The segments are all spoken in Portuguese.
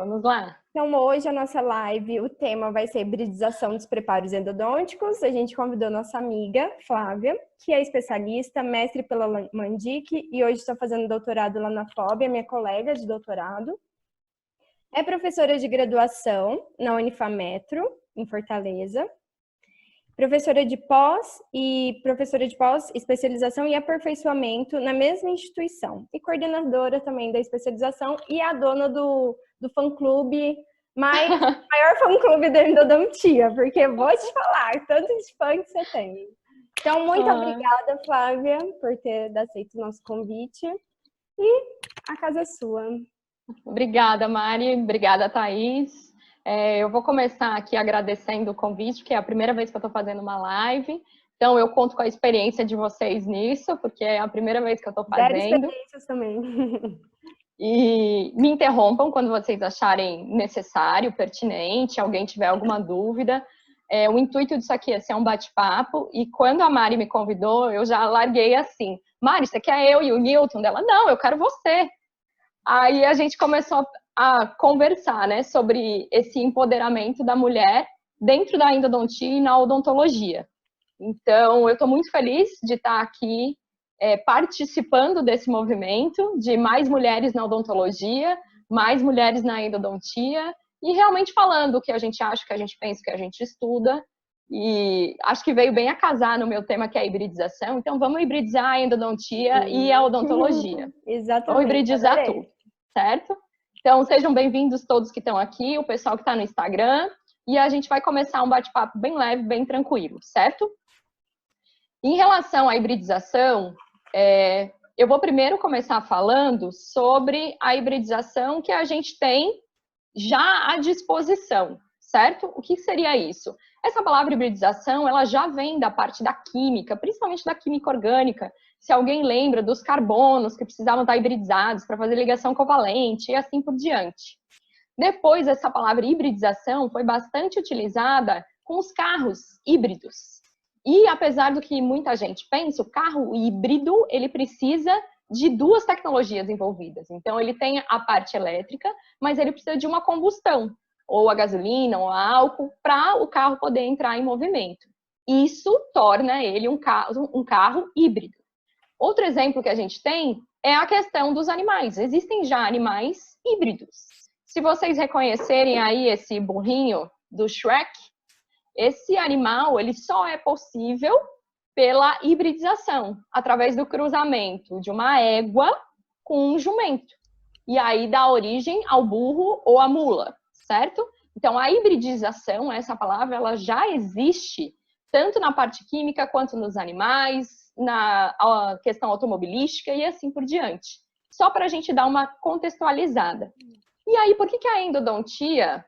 Vamos lá. Então, hoje a nossa live, o tema vai ser hibridização dos preparos endodônticos. A gente convidou nossa amiga, Flávia, que é especialista, mestre pela Mandic e hoje está fazendo doutorado lá na FOB, é minha colega de doutorado. É professora de graduação na Unifametro, em Fortaleza. Professora de pós, especialização e aperfeiçoamento na mesma instituição. E coordenadora também da especialização e a dona do fã-clube, maior fã-clube da endodontia, porque vou te falar, tanto de fã que você tem. Então, muito obrigada, Flávia, por ter aceito o nosso convite. E a casa é sua. Obrigada, Mari. Obrigada, Thaís. Eu vou começar aqui agradecendo o convite, que é a primeira vez que eu estou fazendo uma live. Então, eu conto com a experiência de vocês nisso, porque é a primeira vez que eu estou fazendo. Zero experiências também. E me interrompam quando vocês acharem necessário, pertinente, alguém tiver alguma dúvida. O intuito disso aqui é ser um bate-papo. E quando a Mari me convidou, eu já larguei assim. Mari, você quer eu e o Newton? Dela, não, eu quero você. Aí a gente começou a conversar, né, sobre esse empoderamento da mulher dentro da endodontia e na odontologia. Então, eu estou muito feliz de estar aqui participando desse movimento de mais mulheres na odontologia, mais mulheres na endodontia e realmente falando o que a gente acha, o que a gente pensa, o que a gente estuda. E acho que veio bem a casar no meu tema, que é a hibridização. Então, vamos hibridizar a endodontia e a odontologia. Exatamente. Vamos hibridizar tudo, certo? Então, sejam bem-vindos todos que estão aqui, o pessoal que está no Instagram, e a gente vai começar um bate-papo bem leve, bem tranquilo, certo? Em relação à hibridização, eu vou primeiro começar falando sobre a hibridização que a gente tem já à disposição, certo? O que seria isso? Essa palavra hibridização, ela já vem da parte da química, principalmente da química orgânica. Se alguém lembra dos carbonos que precisavam estar hibridizados para fazer ligação covalente e assim por diante. Depois, essa palavra hibridização foi bastante utilizada com os carros híbridos. E apesar do que muita gente pensa, o carro híbrido, ele precisa de duas tecnologias envolvidas. Então, ele tem a parte elétrica, mas ele precisa de uma combustão, ou a gasolina, ou a álcool, para o carro poder entrar em movimento. Isso torna ele um carro híbrido. Outro exemplo que a gente tem é a questão dos animais. Existem já animais híbridos. Se vocês reconhecerem aí esse burrinho do Shrek, esse animal ele só é possível pela hibridização, através do cruzamento de uma égua com um jumento. E aí dá origem ao burro ou à mula, certo? Então, a hibridização, essa palavra, ela já existe tanto na parte química quanto nos animais, na questão automobilística e assim por diante. Só para a gente dar uma contextualizada. E aí, por que a endodontia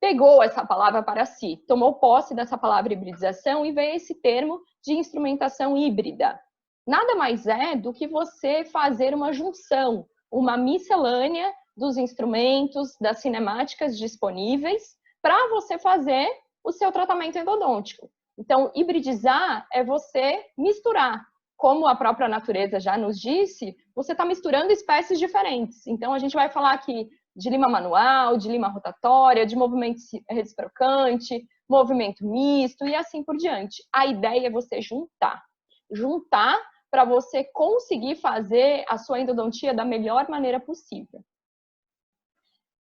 pegou essa palavra para si, tomou posse dessa palavra hibridização e veio esse termo de instrumentação híbrida? Nada mais é do que você fazer uma junção, uma miscelânea dos instrumentos, das cinemáticas disponíveis para você fazer o seu tratamento endodôntico. Então, hibridizar é você misturar. Como a própria natureza já nos disse, você está misturando espécies diferentes. Então, a gente vai falar aqui de lima manual, de lima rotatória, de movimento reciprocante, movimento misto e assim por diante. A ideia é você juntar. Juntar para você conseguir fazer a sua endodontia da melhor maneira possível.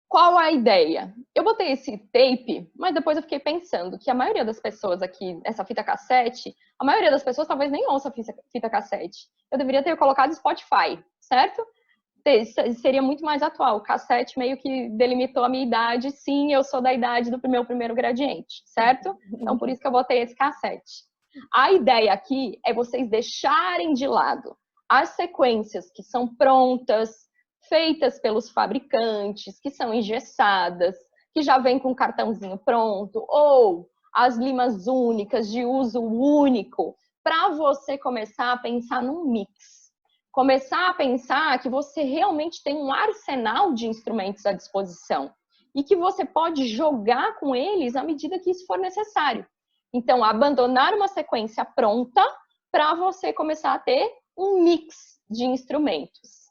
Qual a ideia? Eu botei esse tape, mas depois eu fiquei pensando que a maioria das pessoas aqui, essa fita cassete, a maioria das pessoas talvez nem ouça fita cassete. Eu deveria ter colocado Spotify, certo? Seria muito mais atual. O cassete meio que delimitou a minha idade. Sim, eu sou da idade do meu primeiro gradiente, certo? Então, por isso que eu botei esse cassete. A ideia aqui é vocês deixarem de lado as sequências que são prontas, feitas pelos fabricantes, que são engessadas, que já vem com cartãozinho pronto, ou as limas únicas, de uso único, para você começar a pensar num mix. Começar a pensar que você realmente tem um arsenal de instrumentos à disposição e que você pode jogar com eles à medida que isso for necessário. Então, abandonar uma sequência pronta para você começar a ter um mix de instrumentos.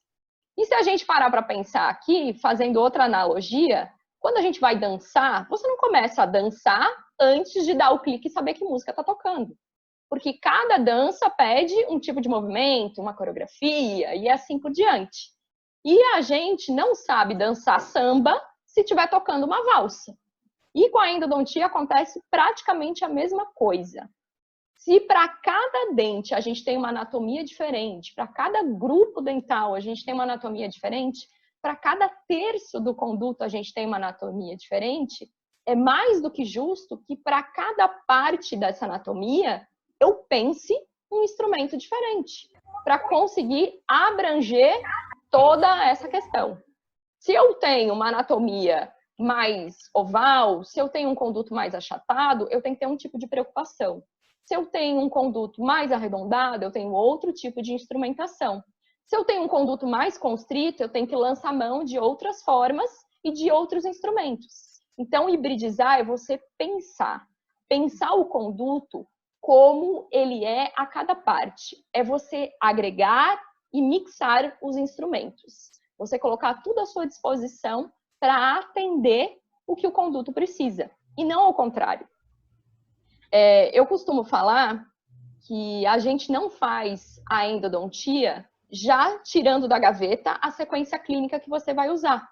E se a gente parar para pensar aqui, fazendo outra analogia, quando a gente vai dançar, você não começa a dançar antes de dar o clique e saber que música está tocando. Porque cada dança pede um tipo de movimento, uma coreografia e assim por diante. E a gente não sabe dançar samba se estiver tocando uma valsa. E com a endodontia acontece praticamente a mesma coisa. Se para cada dente a gente tem uma anatomia diferente, para cada grupo dental a gente tem uma anatomia diferente, para cada terço do conduto a gente tem uma anatomia diferente, é mais do que justo que para cada parte dessa anatomia eu pense um instrumento diferente, para conseguir abranger toda essa questão. Se eu tenho uma anatomia mais oval, se eu tenho um conduto mais achatado, eu tenho que ter um tipo de preocupação. Se eu tenho um conduto mais arredondado, eu tenho outro tipo de instrumentação. Se eu tenho um conduto mais constrito, eu tenho que lançar mão de outras formas e de outros instrumentos. Então, hibridizar é você pensar o conduto como ele é a cada parte. É você agregar e mixar os instrumentos. Você colocar tudo à sua disposição para atender o que o conduto precisa, e não ao contrário. Eu costumo falar que a gente não faz a endodontia já tirando da gaveta a sequência clínica que você vai usar.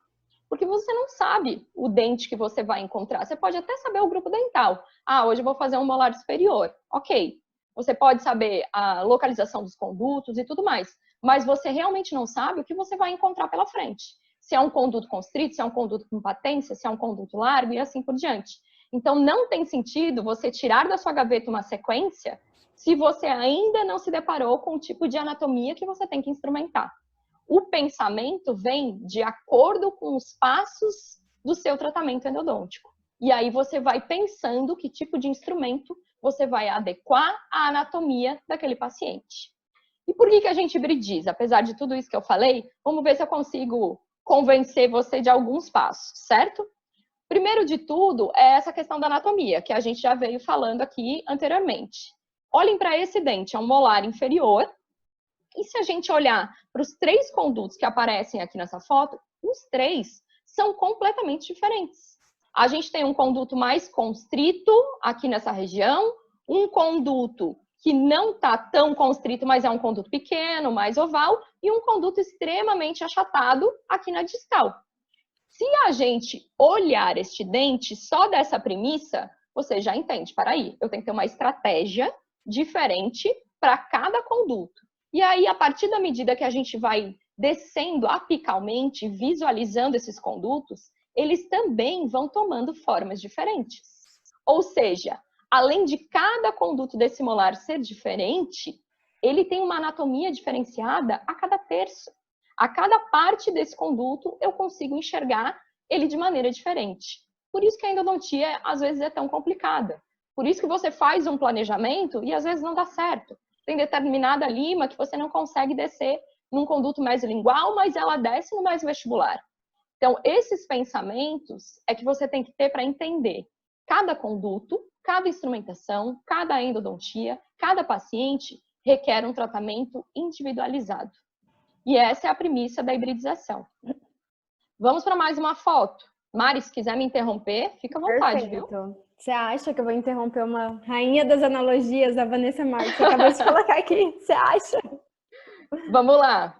Porque você não sabe o dente que você vai encontrar. Você pode até saber o grupo dental. Ah, hoje eu vou fazer um molar superior. Ok. Você pode saber a localização dos condutos e tudo mais. Mas você realmente não sabe o que você vai encontrar pela frente. Se é um conduto constrito, se é um conduto com patência, se é um conduto largo e assim por diante. Então, não tem sentido você tirar da sua gaveta uma sequência se você ainda não se deparou com o tipo de anatomia que você tem que instrumentar. O pensamento vem de acordo com os passos do seu tratamento endodôntico. E aí você vai pensando que tipo de instrumento você vai adequar à anatomia daquele paciente. E por que a gente hibridiza? Apesar de tudo isso que eu falei, vamos ver se eu consigo convencer você de alguns passos, certo? Primeiro de tudo é essa questão da anatomia, que a gente já veio falando aqui anteriormente. Olhem para esse dente, é um molar inferior. E se a gente olhar para os 3 condutos que aparecem aqui nessa foto, os 3 são completamente diferentes. A gente tem um conduto mais constrito aqui nessa região, um conduto que não está tão constrito, mas é um conduto pequeno, mais oval, e um conduto extremamente achatado aqui na distal. Se a gente olhar este dente só dessa premissa, você já entende, para aí, eu tenho que ter uma estratégia diferente para cada conduto. E aí, a partir da medida que a gente vai descendo apicalmente, visualizando esses condutos, eles também vão tomando formas diferentes. Ou seja, além de cada conduto desse molar ser diferente, ele tem uma anatomia diferenciada a cada terço. A cada parte desse conduto, eu consigo enxergar ele de maneira diferente. Por isso que a endodontia, às vezes, é tão complicada. Por isso que você faz um planejamento e, às vezes, não dá certo. Tem determinada lima que você não consegue descer num conduto mesolingual, mas ela desce no mesovestibular. Então, esses pensamentos é que você tem que ter para entender cada conduto, cada instrumentação, cada endodontia, cada paciente requer um tratamento individualizado. E essa é a premissa da hibridização. Vamos para mais uma foto. Mari, se quiser me interromper, fica à vontade, Perfeito. Viu? Você acha que eu vou interromper uma rainha das analogias, a Vanessa Marques? Você acabou de colocar aqui. Você acha? Vamos lá.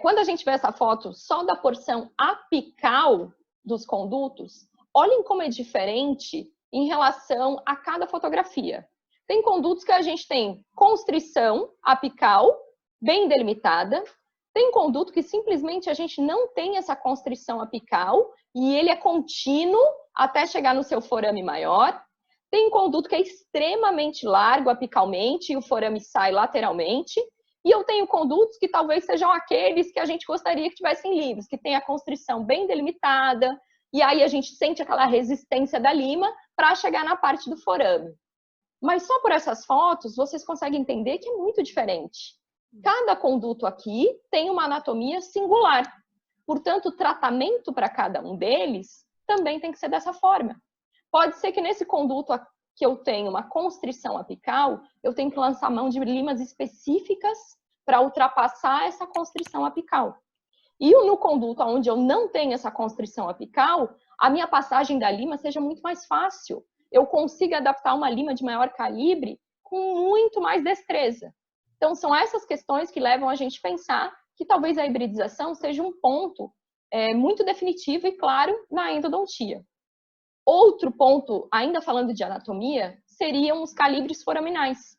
Quando a gente vê essa foto só da porção apical dos condutos, olhem como é diferente em relação a cada fotografia. Tem condutos que a gente tem constrição apical, bem delimitada. Tem conduto que simplesmente a gente não tem essa constrição apical e ele é contínuo até chegar no seu forame maior. Tem conduto que é extremamente largo apicalmente e o forame sai lateralmente. E eu tenho condutos que talvez sejam aqueles que a gente gostaria que tivessem livres, que tem a constrição bem delimitada, e aí a gente sente aquela resistência da lima para chegar na parte do forame. Mas só por essas fotos, vocês conseguem entender que é muito diferente. Cada conduto aqui tem uma anatomia singular. Portanto, o tratamento para cada um deles também tem que ser dessa forma. Pode ser que nesse conduto que eu tenho uma constrição apical, eu tenho que lançar mão de limas específicas para ultrapassar essa constrição apical. e no conduto onde eu não tenho essa constrição apical, a minha passagem da lima seja muito mais fácil. Eu consiga adaptar uma lima de maior calibre com muito mais destreza. Então, são essas questões que levam a gente a pensar que talvez a hibridização seja um ponto muito definitivo e claro na endodontia. Outro ponto, ainda falando de anatomia, seriam os calibres foraminais.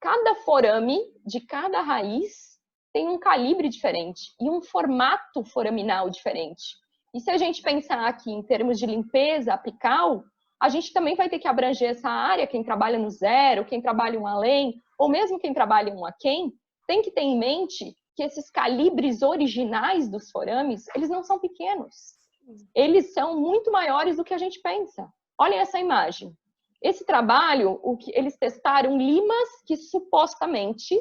Cada forame de cada raiz tem um calibre diferente e um formato foraminal diferente. E se a gente pensar aqui em termos de limpeza apical, a gente também vai ter que abranger essa área, quem trabalha no 0, quem trabalha um além, ou mesmo quem trabalha um aquém, tem que ter em mente que esses calibres originais dos forames, eles não são pequenos. Eles são muito maiores do que a gente pensa. Olhem essa imagem. Esse trabalho, eles testaram limas que supostamente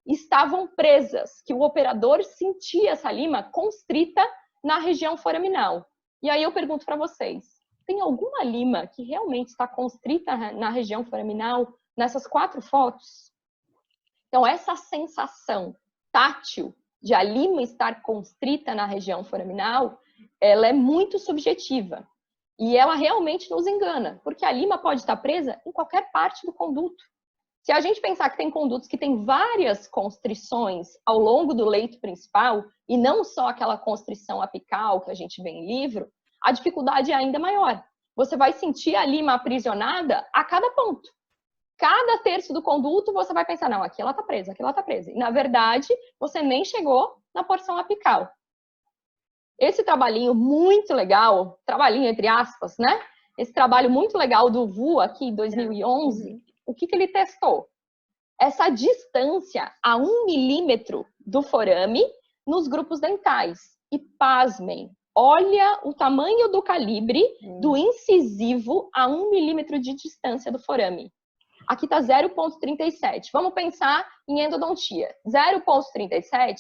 estavam presas, que o operador sentia essa lima constrita na região foraminal. E aí eu pergunto para vocês, tem alguma lima que realmente está constrita na região foraminal nessas 4 fotos? Então, essa sensação tátil de a lima estar constrita na região foraminal, ela é muito subjetiva. E ela realmente nos engana, porque a lima pode estar presa em qualquer parte do conduto. Se a gente pensar que tem condutos que têm várias constrições ao longo do leito principal, e não só aquela constrição apical que a gente vê em livro, a dificuldade é ainda maior. Você vai sentir a lima aprisionada a cada ponto. Cada terço do conduto você vai pensar, não, aqui ela está presa, aqui ela está presa. E, na verdade, você nem chegou na porção apical. Esse trabalhinho muito legal, trabalhinho entre aspas, né? Esse trabalho muito legal do Vu aqui, em 2011, o que ele testou? Essa distância a 1 milímetro do forame nos grupos dentais. E pasmem, olha o tamanho do calibre do incisivo a 1 milímetro de distância do forame. Aqui está 0,37. Vamos pensar em endodontia. 0,37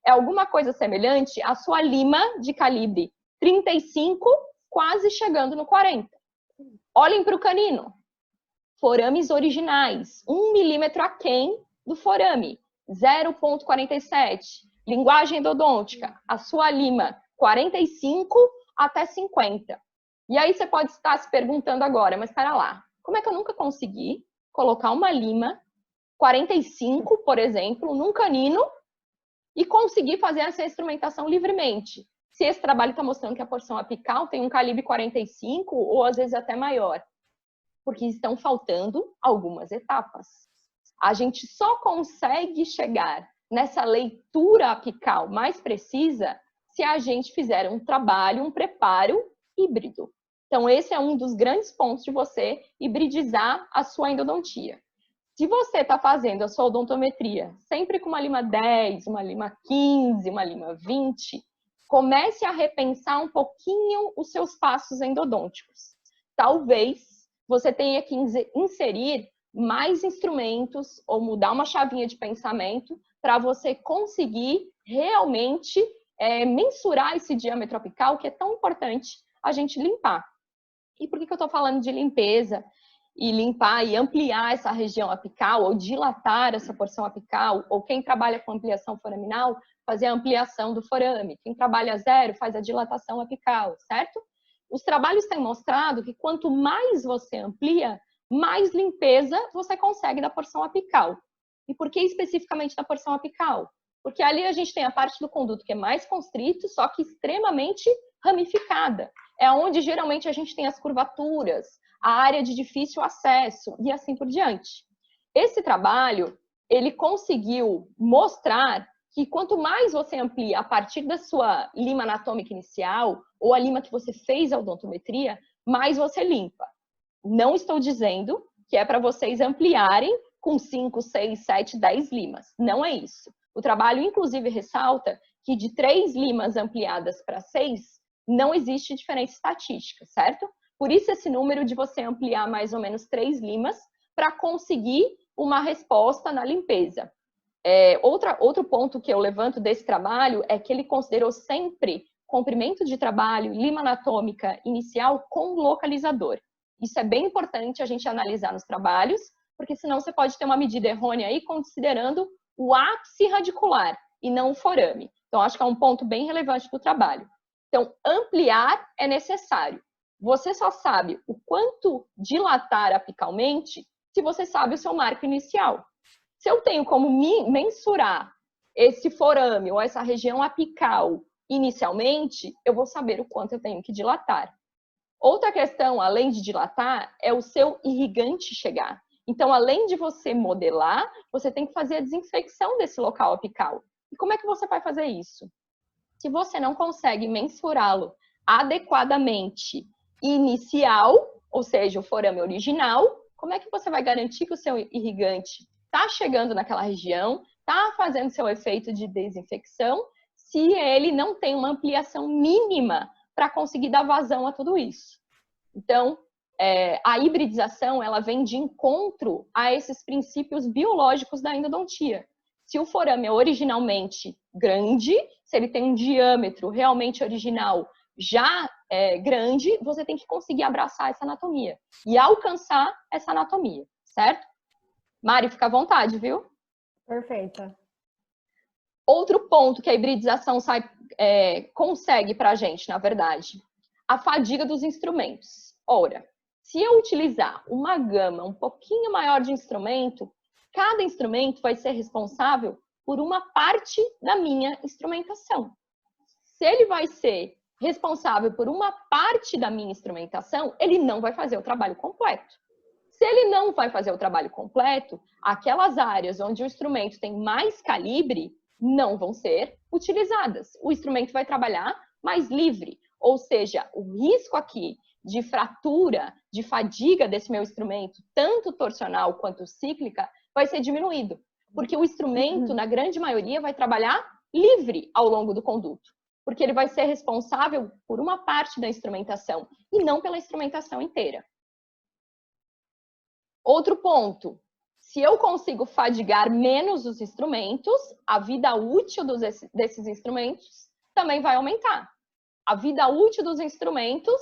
é alguma coisa semelhante à sua lima de calibre 35, quase chegando no 40. Olhem para o canino. Forames originais, 1 milímetro aquém do forame, 0,47. Linguagem endodôntica, a sua lima 45 até 50. E aí você pode estar se perguntando agora, mas espera lá, como é que eu nunca consegui colocar uma lima 45, por exemplo, num canino e conseguir fazer essa instrumentação livremente? Se esse trabalho está mostrando que a porção apical tem um calibre 45 ou às vezes até maior. Porque estão faltando algumas etapas. A gente só consegue chegar nessa leitura apical mais precisa se a gente fizer um trabalho, um preparo híbrido. Então, esse é um dos grandes pontos de você hibridizar a sua endodontia. Se você está fazendo a sua odontometria sempre com uma lima 10, uma lima 15, uma lima 20, comece a repensar um pouquinho os seus passos endodônticos. Talvez você tenha que inserir mais instrumentos ou mudar uma chavinha de pensamento para você conseguir realmente mensurar esse diâmetro apical, que é tão importante a gente limpar. E por que eu estou falando de limpeza e limpar e ampliar essa região apical ou dilatar essa porção apical? Ou quem trabalha com ampliação foraminal, fazer a ampliação do forame. Quem trabalha 0 faz a dilatação apical, certo? Os trabalhos têm mostrado que quanto mais você amplia, mais limpeza você consegue da porção apical. E por que especificamente da porção apical? Porque ali a gente tem a parte do conduto que é mais constrito, só que extremamente ramificada. É onde geralmente a gente tem as curvaturas, a área de difícil acesso e assim por diante. Esse trabalho, ele conseguiu mostrar que quanto mais você amplia a partir da sua lima anatômica inicial, ou a lima que você fez a odontometria, mais você limpa. Não estou dizendo que é para vocês ampliarem com 5, 6, 7, 10 limas. Não é isso. O trabalho, inclusive, ressalta que de 3 limas ampliadas para 6, não existe diferença estatística, certo? Por isso esse número de você ampliar mais ou menos 3 limas para conseguir uma resposta na limpeza. Outro ponto que eu levanto desse trabalho é que ele considerou sempre comprimento de trabalho, lima anatômica inicial com localizador. Isso é bem importante a gente analisar nos trabalhos, porque senão você pode ter uma medida errônea aí considerando o ápice radicular e não o forame. Então, acho que é um ponto bem relevante do trabalho. Então, ampliar é necessário. Você só sabe o quanto dilatar apicalmente se você sabe o seu marco inicial. Se eu tenho como mensurar esse forame ou essa região apical inicialmente, eu vou saber o quanto eu tenho que dilatar. Outra questão, além de dilatar, é o seu irrigante chegar. Então, além de você modelar, você tem que fazer a desinfecção desse local apical. E como é que você vai fazer isso? Se você não consegue mensurá-lo adequadamente inicial, ou seja, o forame original, como é que você vai garantir que o seu irrigante está chegando naquela região, está fazendo seu efeito de desinfecção, se ele não tem uma ampliação mínima para conseguir dar vazão a tudo isso? Então, a hibridização, ela vem de encontro a esses princípios biológicos da endodontia. Se o forame é originalmente grande, se ele tem um diâmetro realmente original já grande, você tem que conseguir abraçar essa anatomia e alcançar essa anatomia, certo? Mari, fica à vontade, viu? Perfeita. Outro ponto que a hibridização consegue para a gente, na verdade, a fadiga dos instrumentos. Ora, se eu utilizar uma gama um pouquinho maior de instrumento, cada instrumento vai ser responsável por uma parte da minha instrumentação. Se ele vai ser responsável por uma parte da minha instrumentação, ele não vai fazer o trabalho completo. Se ele não vai fazer o trabalho completo, aquelas áreas onde o instrumento tem mais calibre não vão ser utilizadas. O instrumento vai trabalhar mais livre, ou seja, o risco aqui de fratura, de fadiga desse meu instrumento, tanto torsional quanto cíclica, vai ser diminuído, porque o instrumento, na grande maioria, vai trabalhar livre ao longo do conduto, porque ele vai ser responsável por uma parte da instrumentação e não pela instrumentação inteira. Outro ponto, se eu consigo fadigar menos os instrumentos, a vida útil desses instrumentos também vai aumentar. A vida útil dos instrumentos,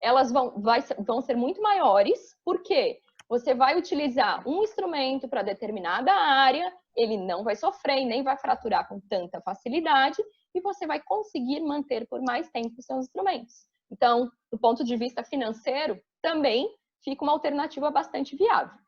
elas vão ser muito maiores, porque você vai utilizar um instrumento para determinada área, ele não vai sofrer e nem vai fraturar com tanta facilidade, e você vai conseguir manter por mais tempo os seus instrumentos. Então, do ponto de vista financeiro, também fica uma alternativa bastante viável.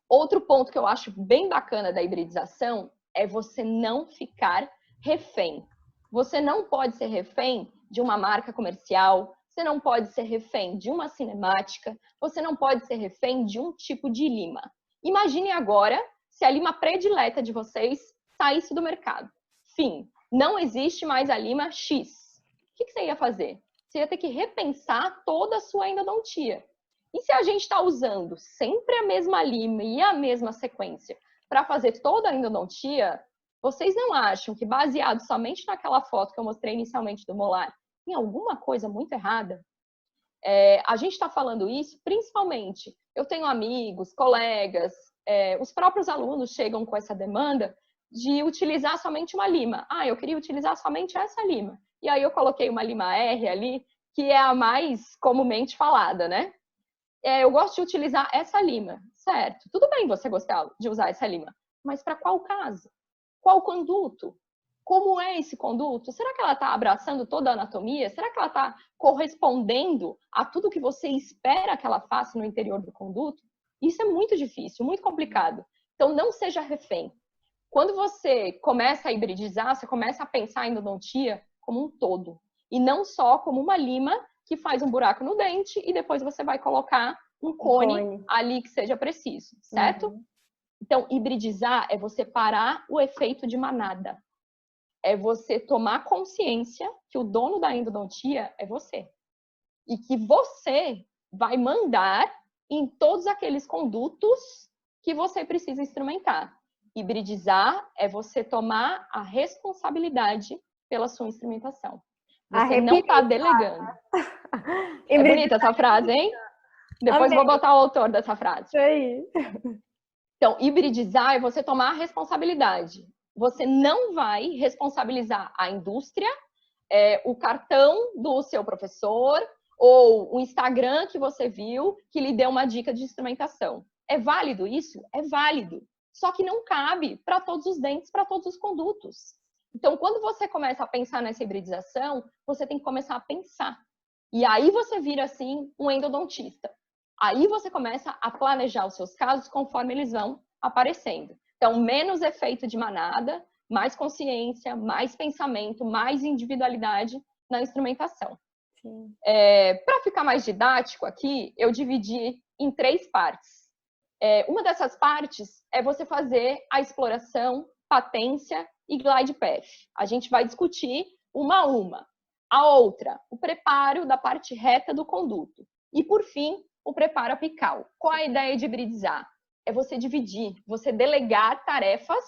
Outro ponto que eu acho bem bacana da hibridização é você não ficar refém. Você não pode ser refém de uma marca comercial, você não pode ser refém de uma cinemática, você não pode ser refém de um tipo de lima. Imagine agora se a lima predileta de vocês saísse do mercado. Fim, não existe mais a lima X. O que você ia fazer? Você ia ter que repensar toda a sua endodontia. E se a gente está usando sempre a mesma lima e a mesma sequência para fazer toda a endodontia, vocês não acham que, baseado somente naquela foto que eu mostrei inicialmente do molar, tem alguma coisa muito errada? A gente está falando isso principalmente, eu tenho amigos, colegas, os próprios alunos chegam com essa demanda de utilizar somente uma lima. Ah, eu queria utilizar somente essa lima. E aí eu coloquei uma lima R ali, que é a mais comumente falada, né? Eu gosto de utilizar essa lima, certo? Tudo bem você gostar de usar essa lima, mas para qual caso? Qual conduto? Como é esse conduto? Será que ela está abraçando toda a anatomia? Será que ela está correspondendo a tudo que você espera que ela faça no interior do conduto? Isso é muito difícil, muito complicado. Então, não seja refém. Quando você começa a hibridizar, você começa a pensar em endodontia como um todo, e não só como uma lima que faz um buraco no dente e depois você vai colocar um cone ali que seja preciso, certo? Uhum. Então, hibridizar é você parar o efeito de manada. É você tomar consciência que o dono da endodontia é você. E que você vai mandar em todos aqueles condutos que você precisa instrumentar. Hibridizar é você tomar a responsabilidade pela sua instrumentação. Você não está delegando. É bonita essa frase, hein? Depois vou botar o autor dessa frase. Isso aí. Então, hibridizar é você tomar a responsabilidade. Você não vai responsabilizar a indústria, o cartão do seu professor ou o Instagram que você viu que lhe deu uma dica de instrumentação. É válido isso? É válido. só que não cabe para todos os dentes, para todos os condutos. Então, quando você começa a pensar nessa hibridização, você tem que começar a pensar. E aí você vira, assim, um endodontista. Aí você começa a planejar os seus casos conforme eles vão aparecendo. Então, menos efeito de manada, mais consciência, mais pensamento, mais individualidade na instrumentação. Para ficar mais didático aqui, eu dividi em 3 partes. Uma dessas partes é você fazer a exploração, patência e glide path. A gente vai discutir uma a uma. A outra, o preparo da parte reta do conduto. E, por fim, o preparo apical. Qual a ideia de hibridizar? É você dividir, você delegar tarefas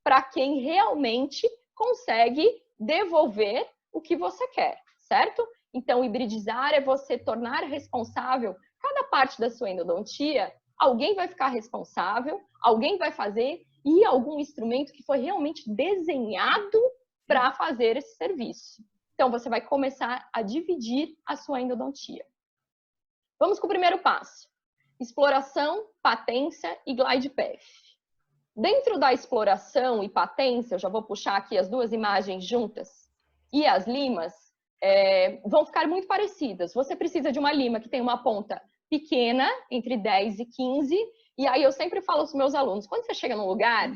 para quem realmente consegue devolver o que você quer, certo? Então, hibridizar é você tornar responsável cada parte da sua endodontia. Alguém vai ficar responsável, alguém vai fazer, e algum instrumento que foi realmente desenhado para fazer esse serviço. Então, você vai começar a dividir a sua endodontia. Vamos com o primeiro passo. Exploração, patência e glide path. Dentro da exploração e patência, eu já vou puxar aqui as 2 imagens juntas, e as limas vão ficar muito parecidas. Você precisa de uma lima que tem uma ponta pequena, entre 10 e 15, e aí eu sempre falo aos meus alunos, quando você chega num lugar,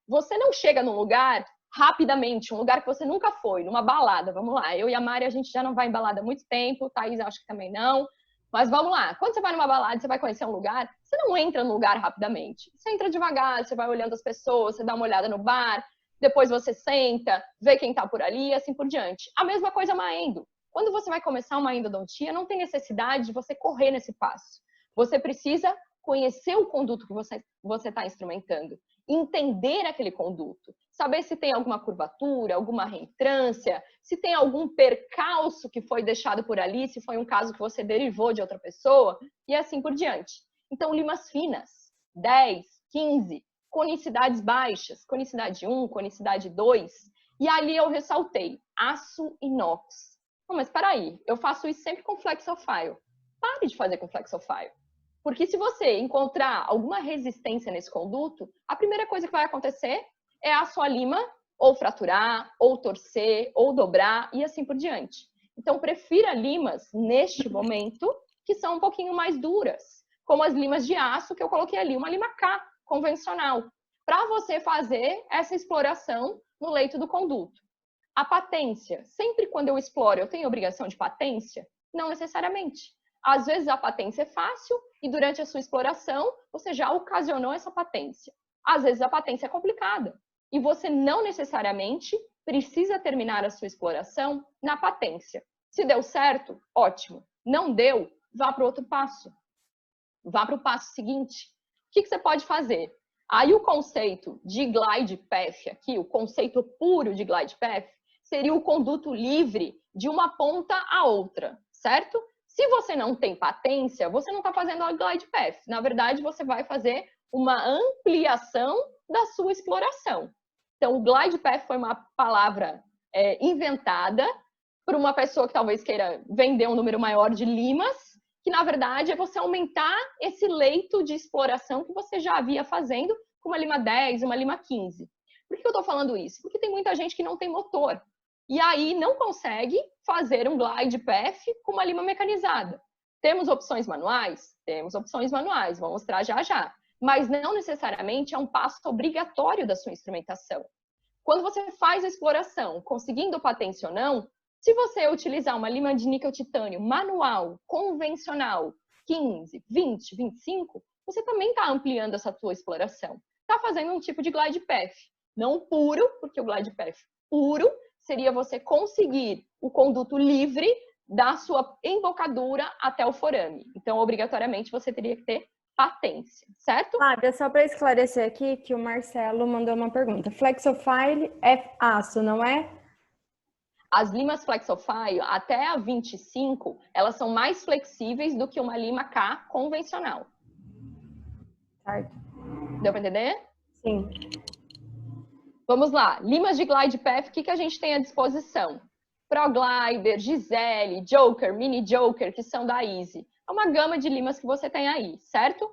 você não chega num lugar rapidamente, um lugar que você nunca foi, numa balada, vamos lá. Eu e a Mari, a gente já não vai em balada há muito tempo, Thaís acho que também não, mas vamos lá. Quando você vai numa balada, você vai conhecer um lugar, você não entra no lugar rapidamente. Você entra devagar, você vai olhando as pessoas, você dá uma olhada no bar, depois você senta, vê quem tá por ali e assim por diante. A mesma coisa uma endo. Quando você vai começar uma endodontia, não tem necessidade de você correr nesse passo. Você precisa conhecer o conduto que você está instrumentando, entender aquele conduto, saber se tem alguma curvatura, alguma reentrância, se tem algum percalço que foi deixado por ali, se foi um caso que você derivou de outra pessoa, e assim por diante. Então, limas finas, 10, 15, conicidades baixas, conicidade 1, conicidade 2, e ali eu ressaltei aço inox. Não, mas espera aí, eu faço isso sempre com Flexofile. Pare de fazer com Flexofile. Porque se você encontrar alguma resistência nesse conduto, a primeira coisa que vai acontecer é a sua lima ou fraturar, ou torcer, ou dobrar e assim por diante. Então, prefira limas, neste momento, que são um pouquinho mais duras, como as limas de aço que eu coloquei ali, uma lima K convencional, para você fazer essa exploração no leito do conduto. A patência, sempre quando eu exploro, eu tenho obrigação de patência? Não necessariamente. Às vezes a patência é fácil e durante a sua exploração você já ocasionou essa patência. Às vezes a patência é complicada e você não necessariamente precisa terminar a sua exploração na patência. Se deu certo, ótimo. Não deu, vá para o outro passo. Vá para o passo seguinte. O que você pode fazer? Aí o conceito de glide path aqui, o conceito puro de glide path, seria o conduto livre de uma ponta a outra, certo? Se você não tem patência, você não está fazendo a glide path. Na verdade, você vai fazer uma ampliação da sua exploração. Então, o glide path foi uma palavra inventada por uma pessoa que talvez queira vender um número maior de limas, que na verdade é você aumentar esse leito de exploração que você já havia fazendo com uma lima 10, uma lima 15. Por que eu estou falando isso? Porque tem muita gente que não tem motor. E aí não consegue fazer um glide path com uma lima mecanizada. Temos opções manuais? Temos opções manuais, vou mostrar já já. Mas não necessariamente é um passo obrigatório da sua instrumentação. Quando você faz a exploração, conseguindo patência ou não, se você utilizar uma lima de níquel titânio manual, convencional, 15, 20, 25, você também está ampliando essa sua exploração. Está fazendo um tipo de glide path. Não puro, porque o glide path puro seria você conseguir o conduto livre da sua embocadura até o forame. Então, obrigatoriamente, você teria que ter patência, certo? Flávia, só para esclarecer aqui que o Marcelo mandou uma pergunta. Flexofile é aço, não é? As limas Flexofile, até a 25, elas são mais flexíveis do que uma lima K convencional. Certo. Deu para entender? Sim. Vamos lá, limas de glide path, o que a gente tem à disposição? ProGlider, Gisele, Joker, Mini Joker, que são da Easy. É uma gama de limas que você tem aí, certo?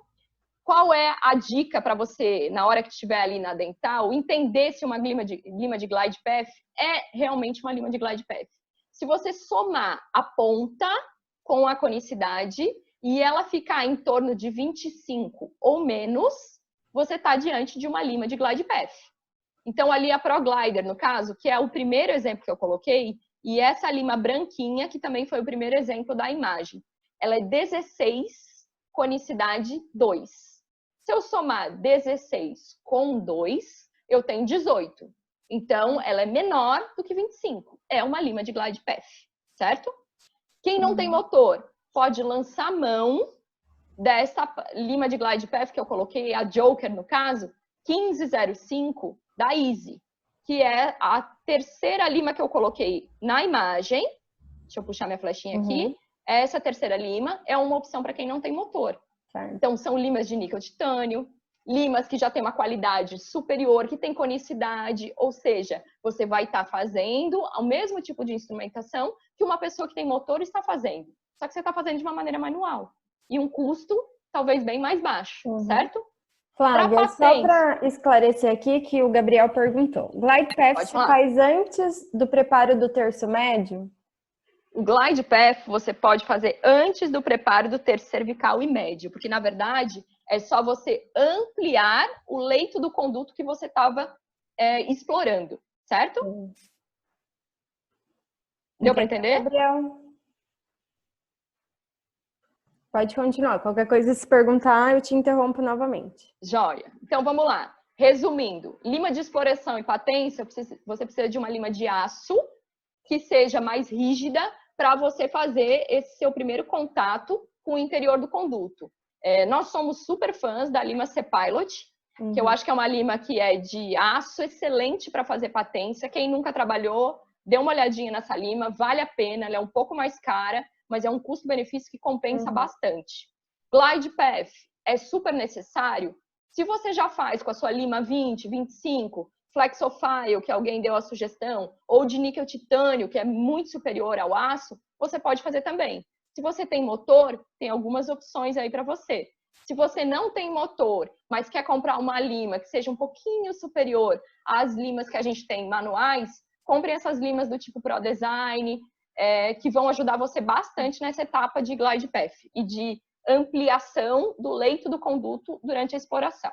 qual é a dica para você, na hora que estiver ali na dental, entender se uma lima de glide path é realmente uma lima de glide path? Se você somar a ponta com a conicidade e ela ficar em torno de 25 ou menos, você está diante de uma lima de glide path. Então, ali a ProGlider, no caso, que é o primeiro exemplo que eu coloquei, e essa lima branquinha, que também foi o primeiro exemplo da imagem. Ela é 16, conicidade 2. Se eu somar 16 com 2, eu tenho 18. Então, ela é menor do que 25. É uma lima de glide path, certo? Quem não tem motor pode lançar mão dessa lima de glide path que eu coloquei, a Joker no caso, 1505 da Easy, que é a terceira lima que eu coloquei na imagem. Deixa eu puxar minha flechinha aqui. Essa terceira lima é uma opção para quem não tem motor. Certo. Então, são limas de níquel titânio, limas que já tem uma qualidade superior, que tem conicidade, ou seja, você vai estar fazendo o mesmo tipo de instrumentação que uma pessoa que tem motor está fazendo. Só que você está fazendo de uma maneira manual. E um custo talvez bem mais baixo, certo? Flávia, só para esclarecer aqui que o Gabriel perguntou. Glide path se faz antes do preparo do terço médio? O glide path você pode fazer antes do preparo do terço cervical e médio, porque na verdade é só você ampliar o leito do conduto que você estava explorando, certo? Deu para entender? Gabriel? Pode continuar. Qualquer coisa, se perguntar, eu te interrompo novamente. Joia. Então, vamos lá. Resumindo, lima de exploração e patência, você precisa de uma lima de aço que seja mais rígida para você fazer esse seu primeiro contato com o interior do conduto. Nós somos super fãs da lima C-Pilot, que eu acho que é uma lima que é de aço, excelente para fazer patência. Quem nunca trabalhou, dê uma olhadinha nessa lima, vale a pena, ela é um pouco mais cara, mas é um custo-benefício que compensa bastante. Glide path é super necessário. Se você já faz com a sua lima 20, 25, Flexofile, que alguém deu a sugestão, ou de níquel titânio, que é muito superior ao aço, você pode fazer também. Se você tem motor, tem algumas opções aí para você. Se você não tem motor, mas quer comprar uma lima que seja um pouquinho superior às limas que a gente tem manuais, compre essas limas do tipo Pro Design, que vão ajudar você bastante nessa etapa de glide path e de ampliação do leito do conduto durante a exploração.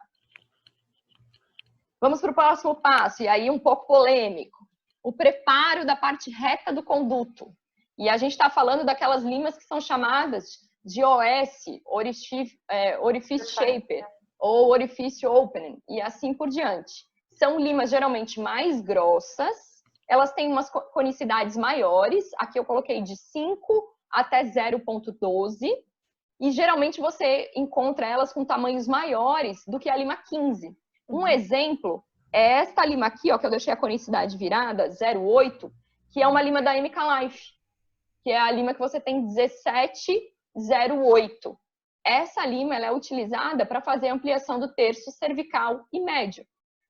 Vamos para o próximo passo, e aí um pouco polêmico. O preparo da parte reta do conduto. E a gente está falando daquelas limas que são chamadas de OS, Orifice Shaper, ou Orifice Opening, e assim por diante. São limas geralmente mais grossas, elas têm umas conicidades maiores, aqui eu coloquei de 5 até 0,12, e geralmente você encontra elas com tamanhos maiores do que a lima 15. Um exemplo é esta lima aqui, ó, que eu deixei a conicidade virada, 0,8, que é uma lima da MK Life, que é a lima que você tem 17,08. Essa lima ela é utilizada para fazer ampliação do terço cervical e médio.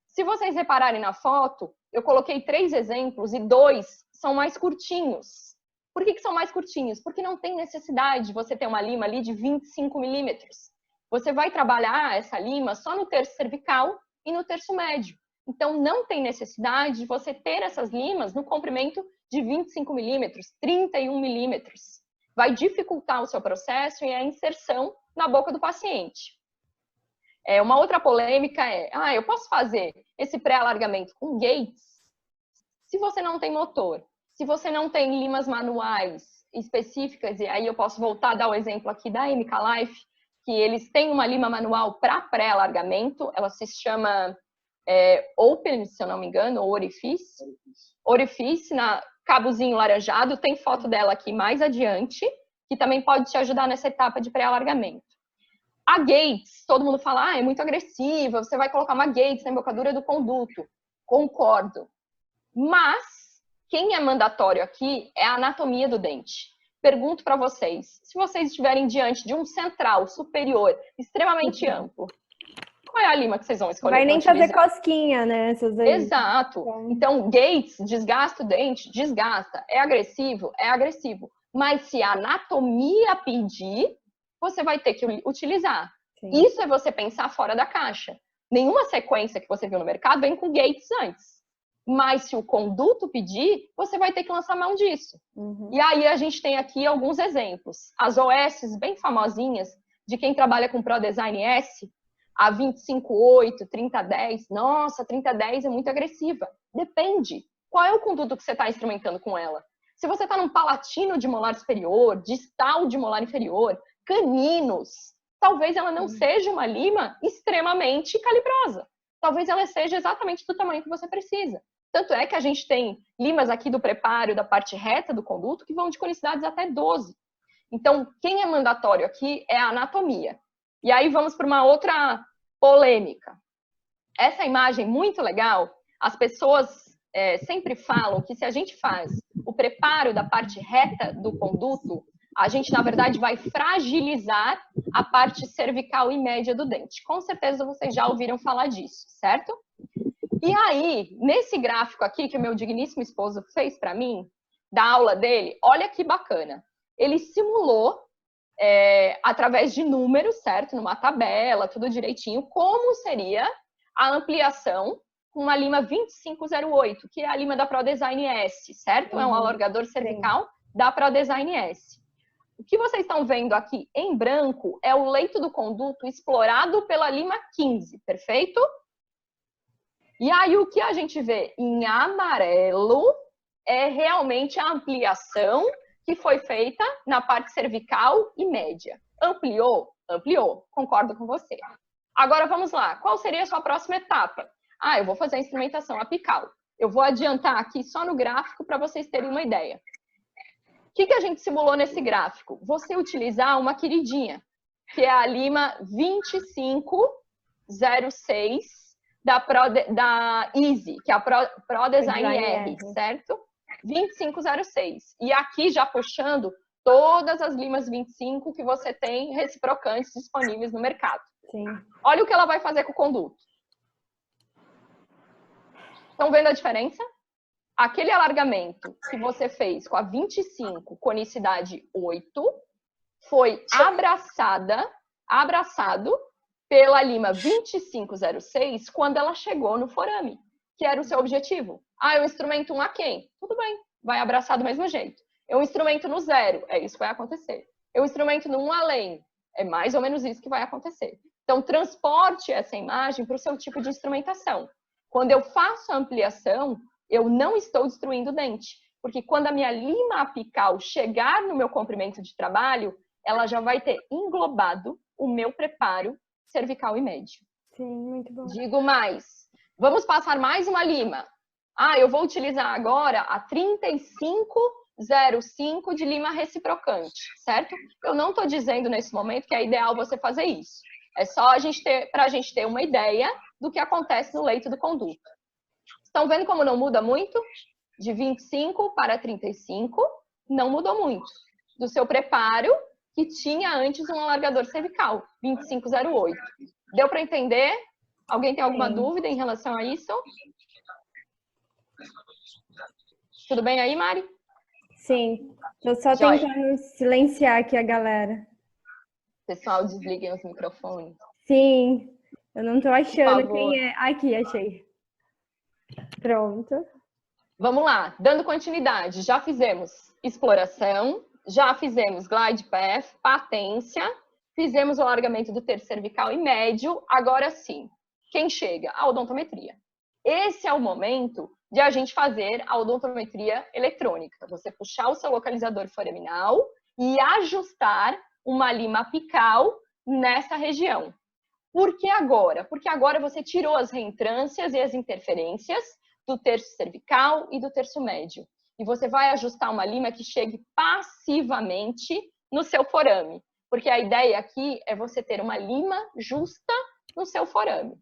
Se vocês repararem na foto, eu coloquei 3 exemplos e 2 são mais curtinhos. Por que são mais curtinhos? Porque não tem necessidade de você ter uma lima ali de 25 milímetros. Você vai trabalhar essa lima só no terço cervical e no terço médio. Então, não tem necessidade de você ter essas limas no comprimento de 25 milímetros, 31 milímetros. Vai dificultar o seu processo e a inserção na boca do paciente. Uma outra polêmica eu posso fazer esse pré-alargamento com gates? Se você não tem motor, se você não tem limas manuais específicas, e aí eu posso voltar a dar o exemplo aqui da MK Life, que eles têm uma lima manual para pré-alargamento, ela se chama Open, se eu não me engano, ou Orifice. Orifice, na cabozinho laranjado, tem foto dela aqui mais adiante, que também pode te ajudar nessa etapa de pré-alargamento. A gates, todo mundo fala, é muito agressiva, você vai colocar uma gates na embocadura do conduto. Concordo. Mas, quem é mandatório aqui é a anatomia do dente. Pergunto para vocês, se vocês estiverem diante de um central superior extremamente amplo, qual é a lima que vocês vão escolher? Vai nem fazer cosquinha, né? Exato. Então, gates, desgasta o dente? Desgasta. É agressivo? É agressivo. Mas se a anatomia pedir, você vai ter que utilizar. Sim. Isso é você pensar fora da caixa. Nenhuma sequência que você viu no mercado vem com gates antes. Mas se o conduto pedir, você vai ter que lançar mão disso. E aí a gente tem aqui alguns exemplos. As OS bem famosinhas, de quem trabalha com ProDesign S, a 25.8, 30.10. Nossa, 30.10 é muito agressiva. Depende. Qual é o conduto que você está instrumentando com ela? Se você está num palatino de molar superior, distal de molar inferior, caninos, talvez ela não seja uma lima extremamente calibrosa. Talvez ela seja exatamente do tamanho que você precisa. Tanto é que a gente tem limas aqui do preparo da parte reta do conduto que vão de conicidades até 12. Então, quem é mandatório aqui é a anatomia. E aí vamos para uma outra polêmica. Essa imagem muito legal, as pessoas sempre falam que se a gente faz o preparo da parte reta do conduto, a gente, na verdade, vai fragilizar a parte cervical e média do dente. Com certeza vocês já ouviram falar disso, certo? E aí, nesse gráfico aqui que o meu digníssimo esposo fez para mim, da aula dele, olha que bacana. Ele simulou, através de números, certo? Numa tabela, tudo direitinho, como seria a ampliação com uma lima 2508, que é a lima da ProDesign S, certo? É um alargador cervical da ProDesign S. O que vocês estão vendo aqui em branco é o leito do conduto explorado pela lima 15, perfeito? E aí o que a gente vê em amarelo é realmente a ampliação que foi feita na parte cervical e média. Ampliou? Ampliou, concordo com você. Agora vamos lá, qual seria a sua próxima etapa? Eu vou fazer a instrumentação apical. Eu vou adiantar aqui só no gráfico para vocês terem uma ideia. O que a gente simulou nesse gráfico? Você utilizar uma queridinha, que é a lima 2506 da Easy, que é a ProDesign R, certo? 2506. E aqui já puxando todas as limas 25 que você tem reciprocantes disponíveis no mercado. Sim. Olha o que ela vai fazer com o conduto. Estão vendo a diferença? Aquele alargamento que você fez com a 25, conicidade 8, foi abraçado pela lima 2506 quando ela chegou no forame, que era o seu objetivo. Eu instrumento um aquém. Tudo bem, vai abraçar do mesmo jeito. Eu instrumento no 0, é isso que vai acontecer. Eu instrumento no 1 além, é mais ou menos isso que vai acontecer. Então, transporte essa imagem para o seu tipo de instrumentação. Quando eu faço a ampliação, eu não estou destruindo o dente, porque quando a minha lima apical chegar no meu comprimento de trabalho, ela já vai ter englobado o meu preparo cervical e médio. Sim, muito bom. Digo mais, vamos passar mais uma lima. Eu vou utilizar agora a 3505 de lima reciprocante, certo? Eu não estou dizendo nesse momento que é ideal você fazer isso. É só para a gente ter uma ideia do que acontece no leito do conduto. Estão vendo como não muda muito? De 25 para 35, não mudou muito. Do seu preparo, que tinha antes um alargador cervical, 2508. Deu para entender? Alguém tem alguma dúvida em relação a isso? Tudo bem aí, Mari? Sim. Estou só tentando silenciar aqui a galera. Pessoal, desliguem os microfones. Sim. Eu não estou achando quem é. Aqui, achei. Pronto. Vamos lá, dando continuidade. Já fizemos exploração, já fizemos glide path, patência, fizemos o alargamento do terço cervical e médio. Agora sim, quem chega? A odontometria. Esse é o momento de a gente fazer a odontometria eletrônica. Você puxar o seu localizador foraminal e ajustar uma lima apical nessa região. Por que agora? Porque agora você tirou as reentrâncias e as interferências do terço cervical e do terço médio. E você vai ajustar uma lima que chegue passivamente no seu forame. Porque a ideia aqui é você ter uma lima justa no seu forame.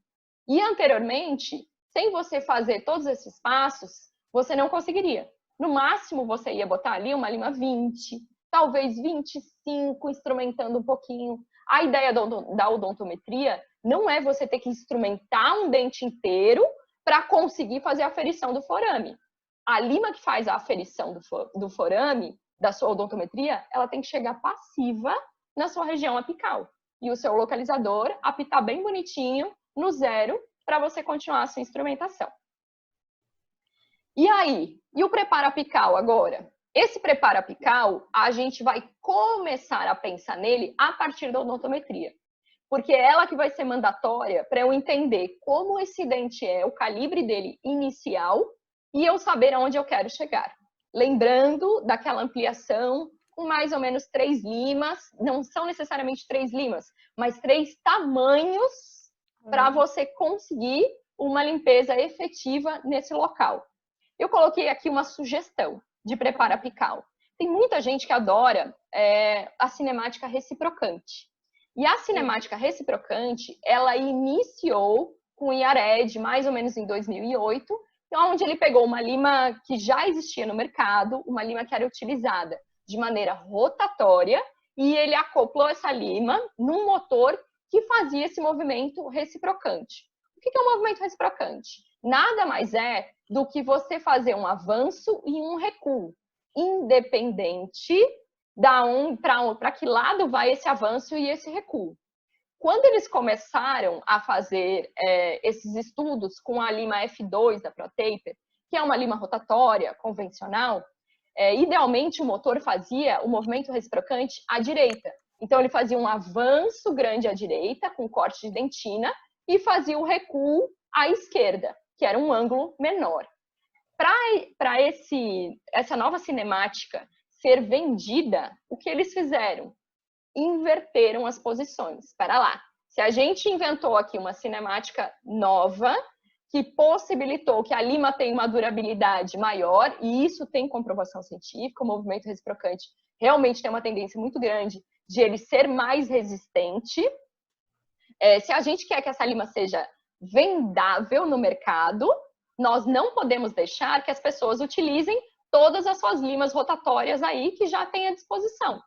E anteriormente, sem você fazer todos esses passos, você não conseguiria. No máximo, você ia botar ali uma lima 20, talvez 25, instrumentando um pouquinho. A ideia da odontometria não é você ter que instrumentar um dente inteiro para conseguir fazer a aferição do forame. A lima que faz a aferição do forame, da sua odontometria, ela tem que chegar passiva na sua região apical. e o seu localizador, apitar bem bonitinho no 0 para você continuar a sua instrumentação. E aí? E o preparo apical agora? Esse preparo apical, a gente vai começar a pensar nele a partir da odontometria. Porque é ela que vai ser mandatória para eu entender como esse dente é, o calibre dele inicial, e eu saber aonde eu quero chegar. Lembrando daquela ampliação com mais ou menos 3 limas, não são necessariamente 3 limas, mas 3 tamanhos para você conseguir uma limpeza efetiva nesse local. Eu coloquei aqui uma sugestão de preparo apical. Tem muita gente que adora a cinemática reciprocante. E a cinemática reciprocante, ela iniciou com o Yared, mais ou menos em 2008, onde ele pegou uma lima que já existia no mercado, uma lima que era utilizada de maneira rotatória, e ele acoplou essa lima num motor que fazia esse movimento reciprocante. O que é um movimento reciprocante? Nada mais é do que você fazer um avanço e um recuo, independente para que lado vai esse avanço e esse recuo. Quando eles começaram a fazer esses estudos com a lima F2 da ProTaper, que é uma lima rotatória convencional, idealmente o motor fazia o movimento reciprocante à direita. Então ele fazia um avanço grande à direita, com corte de dentina, e fazia o recuo à esquerda, que era um ângulo menor. Para essa nova cinemática ser vendida, o que eles fizeram? Inverteram as posições. Espera lá. Se a gente inventou aqui uma cinemática nova, que possibilitou que a lima tenha uma durabilidade maior, e isso tem comprovação científica, o movimento reciprocante realmente tem uma tendência muito grande de ele ser mais resistente. Se a gente quer que essa lima seja vendável no mercado, nós não podemos deixar que as pessoas utilizem todas as suas limas rotatórias aí que já tem à disposição.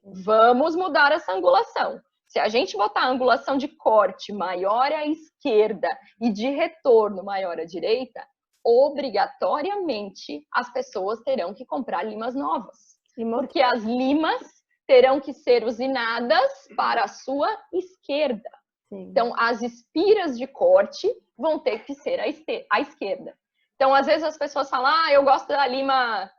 Vamos mudar essa angulação. Se a gente botar a angulação de corte maior à esquerda e de retorno maior à direita, obrigatoriamente as pessoas terão que comprar limas novas. Porque as limas terão que ser usinadas para a sua esquerda. Sim. Então, as espiras de corte vão ter que ser à esquerda. Então, às vezes as pessoas falam, eu gosto da lima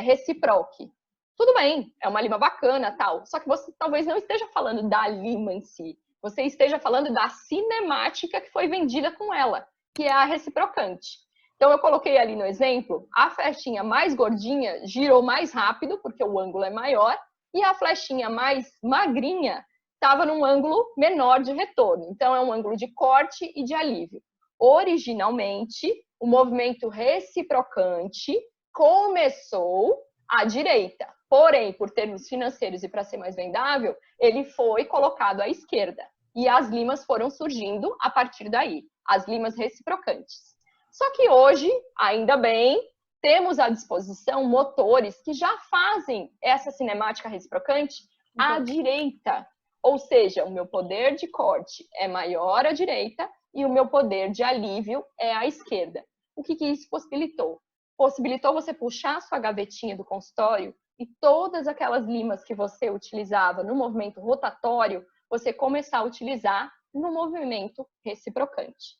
reciproque. Tudo bem, é uma lima bacana, tal. Só que você talvez não esteja falando da lima em si. Você esteja falando da cinemática que foi vendida com ela, que é a reciprocante. Então, eu coloquei ali no exemplo, a flechinha mais gordinha girou mais rápido, porque o ângulo é maior, e a flechinha mais magrinha estava num ângulo menor de retorno. Então, é um ângulo de corte e de alívio. Originalmente, o movimento reciprocante começou à direita. Porém, por termos financeiros e para ser mais vendável, ele foi colocado à esquerda. E as limas foram surgindo a partir daí, as limas reciprocantes. Só que hoje, ainda bem, temos à disposição motores que já fazem essa cinemática reciprocante à direita. Ou seja, o meu poder de corte é maior à direita e o meu poder de alívio é à esquerda. O que isso possibilitou? Possibilitou você puxar a sua gavetinha do consultório e todas aquelas limas que você utilizava no movimento rotatório, você começar a utilizar no movimento reciprocante.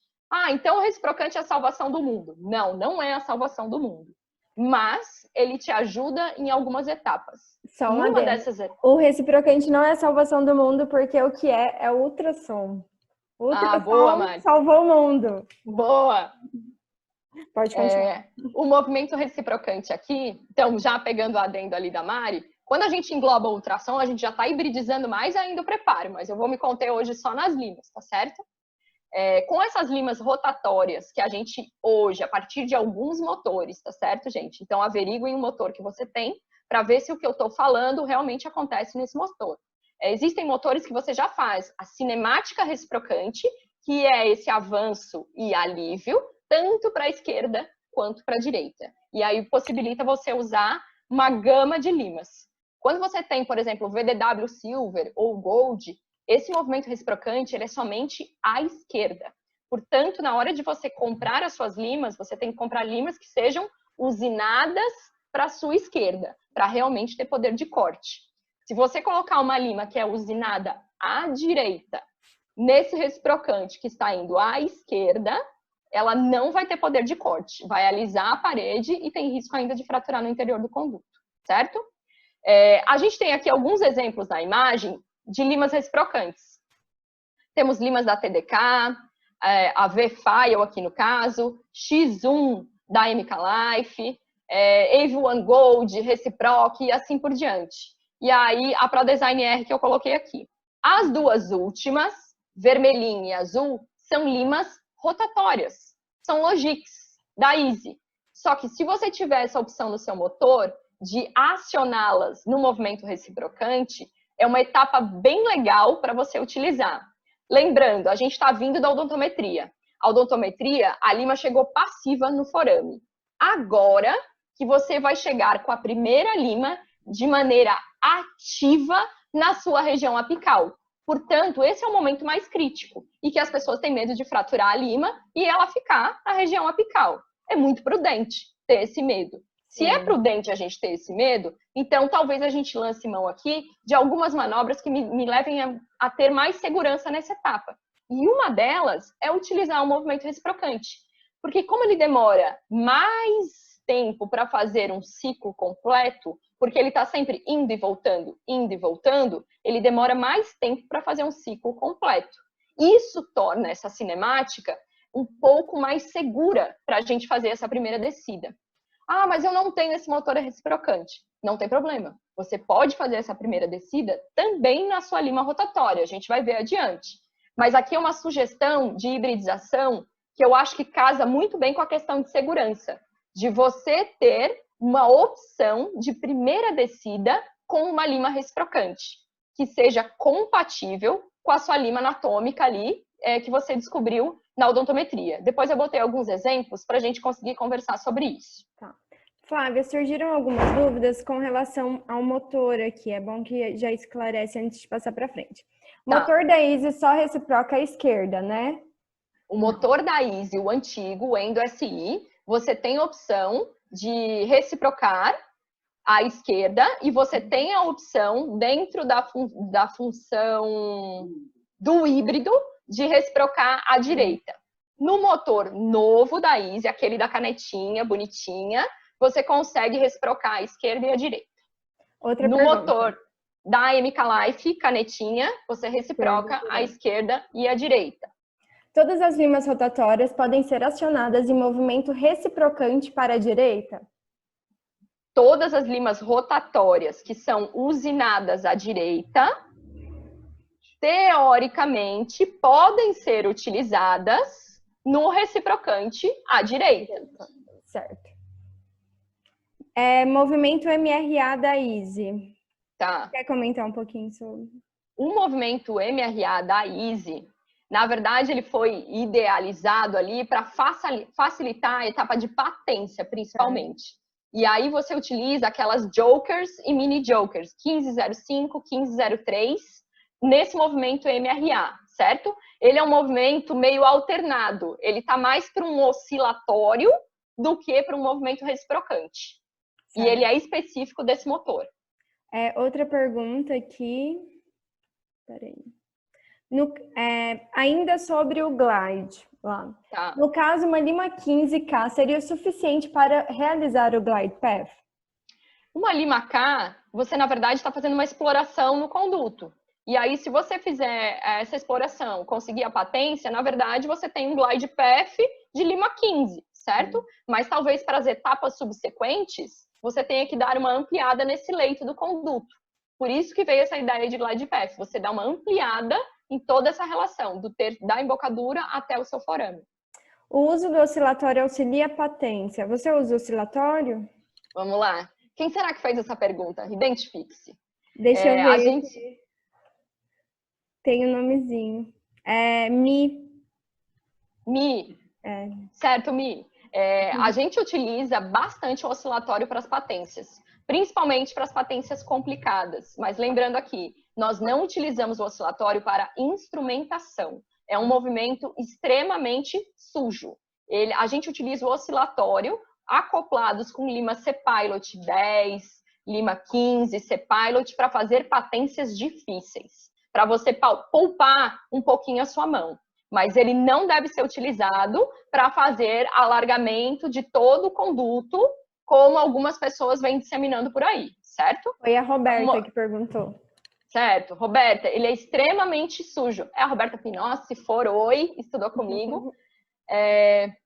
Então o reciprocante é a salvação do mundo. Não, não é a salvação do mundo. Mas ele te ajuda em algumas etapas. Só uma dessas etapas. O reciprocante não é a salvação do mundo, porque o que é o ultrassom. O ultrassom boa, Mari. Salvou o mundo. Boa! Pode continuar. O movimento reciprocante aqui, então, já pegando o adendo ali da Mari, quando a gente engloba o ultrassom, a gente já está hibridizando mais ainda o preparo, mas eu vou me conter hoje só nas limas, tá certo? Com essas limas rotatórias que a gente hoje, a partir de alguns motores, tá certo, gente? Então, averiguem o motor que você tem para ver se o que eu estou falando realmente acontece nesse motor. Existem motores que você já faz a cinemática reciprocante, que é esse avanço e alívio, tanto para a esquerda quanto para a direita. E aí possibilita você usar uma gama de limas. Quando você tem, por exemplo, o VDW Silver ou Gold, esse movimento reciprocante ele é somente à esquerda. Portanto, na hora de você comprar as suas limas, você tem que comprar limas que sejam usinadas para a sua esquerda, para realmente ter poder de corte. Se você colocar uma lima que é usinada à direita. Nesse reciprocante que está indo à esquerda, ela não vai ter poder de corte, vai alisar a parede e tem risco ainda de fraturar no interior do conduto, certo? A gente tem aqui alguns exemplos na imagem de limas reciprocantes. Temos limas da TDK, a V-File aqui no caso, X1 da MK Life, AV1 Gold, Reciproc e assim por diante. E aí a ProDesign R que eu coloquei aqui. As duas últimas, vermelhinho e azul, são limas rotatórias, são Logix da Easy. Só que se você tiver essa opção no seu motor de acioná-las no movimento reciprocante, é uma etapa bem legal para você utilizar. Lembrando, a gente está vindo da odontometria. A odontometria, a lima chegou passiva no forame. Agora que você vai chegar com a primeira lima de maneira ativa na sua região apical. Portanto, esse é o momento mais crítico e que as pessoas têm medo de fraturar a lima e ela ficar na região apical. É muito prudente ter esse medo. Se é prudente a gente ter esse medo, então talvez a gente lance mão aqui de algumas manobras que me levem a ter mais segurança nessa etapa. E uma delas é utilizar o movimento reciprocante. Porque como ele demora mais tempo para fazer um ciclo completo, porque ele está sempre indo e voltando, ele demora mais tempo para fazer um ciclo completo. Isso torna essa cinemática um pouco mais segura para a gente fazer essa primeira descida. Ah, mas eu não tenho esse motor reciprocante. Não tem problema. Você pode fazer essa primeira descida também na sua lima rotatória. A gente vai ver adiante. Mas aqui é uma sugestão de hibridização que eu acho que casa muito bem com a questão de segurança. De você ter uma opção de primeira descida com uma lima reciprocante, que seja compatível com a sua lima anatômica ali, que você descobriu na odontometria. Depois eu botei alguns exemplos para a gente conseguir conversar sobre isso. Tá. Flávia, surgiram algumas dúvidas com relação ao motor aqui. É bom que já esclarece antes de passar para frente. O motor da Easy só reciproca à esquerda, né? O motor da Easy, o antigo, o Endo SI, você tem a opção de reciprocar à esquerda e você tem a opção dentro da função do híbrido de reciprocar à direita. No motor novo da Easy, aquele da canetinha, bonitinha, você consegue reciprocar à esquerda e à direita. No motor da MK Life, canetinha, você reciproca à esquerda e à direita. Todas as limas rotatórias podem ser acionadas em movimento reciprocante para a direita? Todas as limas rotatórias que são usinadas à direita, teoricamente, podem ser utilizadas no reciprocante à direita. Certo. Movimento MRA da Easy. Tá. Quer comentar um pouquinho sobre? O movimento MRA da Easy, na verdade, ele foi idealizado ali para facilitar a etapa de patência, principalmente. E aí você utiliza aquelas jokers e mini jokers, 1505, 1503, nesse movimento MRA, certo? Ele é um movimento meio alternado. Ele está mais para um oscilatório do que para um movimento reciprocante. Certo. E ele é específico desse motor. Outra pergunta aqui. Peraí. Ainda sobre o glide. Lá. Tá. No caso, uma lima 15K seria o suficiente para realizar o glide path? Uma lima K, você na verdade está fazendo uma exploração no conduto. E aí, se você fizer essa exploração, conseguir a patência, na verdade você tem um glide path de lima 15, certo? Mas talvez para as etapas subsequentes, você tenha que dar uma ampliada nesse leito do conduto. Por isso que veio essa ideia de glide path. Você dá uma ampliada em toda essa relação, da embocadura até o seu forame. O uso do oscilatório auxilia a patência. Você usa o oscilatório? Vamos lá. Quem será que fez essa pergunta? Identifique-se. Deixa eu ver. A gente... Tem um nomezinho. Mi. Mi. Certo, Mi. A gente utiliza bastante o oscilatório para as patências, principalmente para as patências complicadas. Mas lembrando aqui, nós não utilizamos o oscilatório para instrumentação. É um movimento extremamente sujo. A gente utiliza o oscilatório acoplados com lima C-Pilot 10, lima 15, C-Pilot, para fazer patências difíceis. para você poupar um pouquinho a sua mão. Mas ele não deve ser utilizado para fazer alargamento de todo o conduto, como algumas pessoas vêm disseminando por aí, certo? Foi a Roberta que perguntou. Certo. Roberta, ele é extremamente sujo. É a Roberta Pinós, se for, oi, estudou comigo.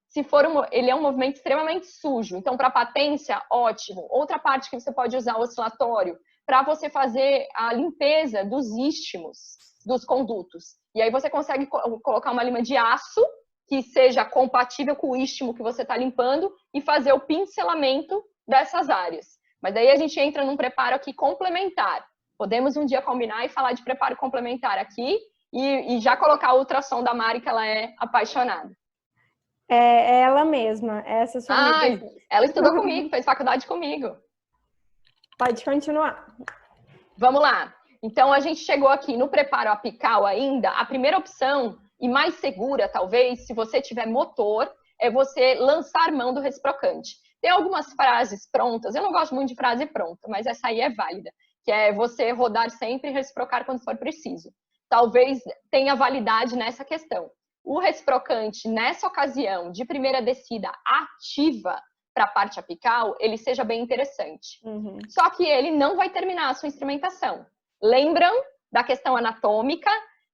Se for, ele é um movimento extremamente sujo. Então, para patência, ótimo. Outra parte que você pode usar o oscilatório, para você fazer a limpeza dos istmos dos condutos. E aí você consegue colocar uma lima de aço que seja compatível com o istmo que você está limpando e fazer o pincelamento dessas áreas. Mas daí a gente entra num preparo aqui complementar. Podemos um dia combinar e falar de preparo complementar aqui e já colocar o ultrassom da Mari, que ela é apaixonada. É ela mesma, essa sua amiga. Ela estudou comigo, fez faculdade comigo. Pode continuar. Vamos lá. Então, a gente chegou aqui no preparo apical ainda. A primeira opção, e mais segura talvez, se você tiver motor, é você lançar mão do reciprocante. Tem algumas frases prontas, eu não gosto muito de frase pronta, mas essa aí é válida, que é você rodar sempre e reciprocar quando for preciso. Talvez tenha validade nessa questão. O reciprocante, nessa ocasião, de primeira descida ativa para a parte apical, ele seja bem interessante. Só que ele não vai terminar a sua instrumentação. Lembram da questão anatômica,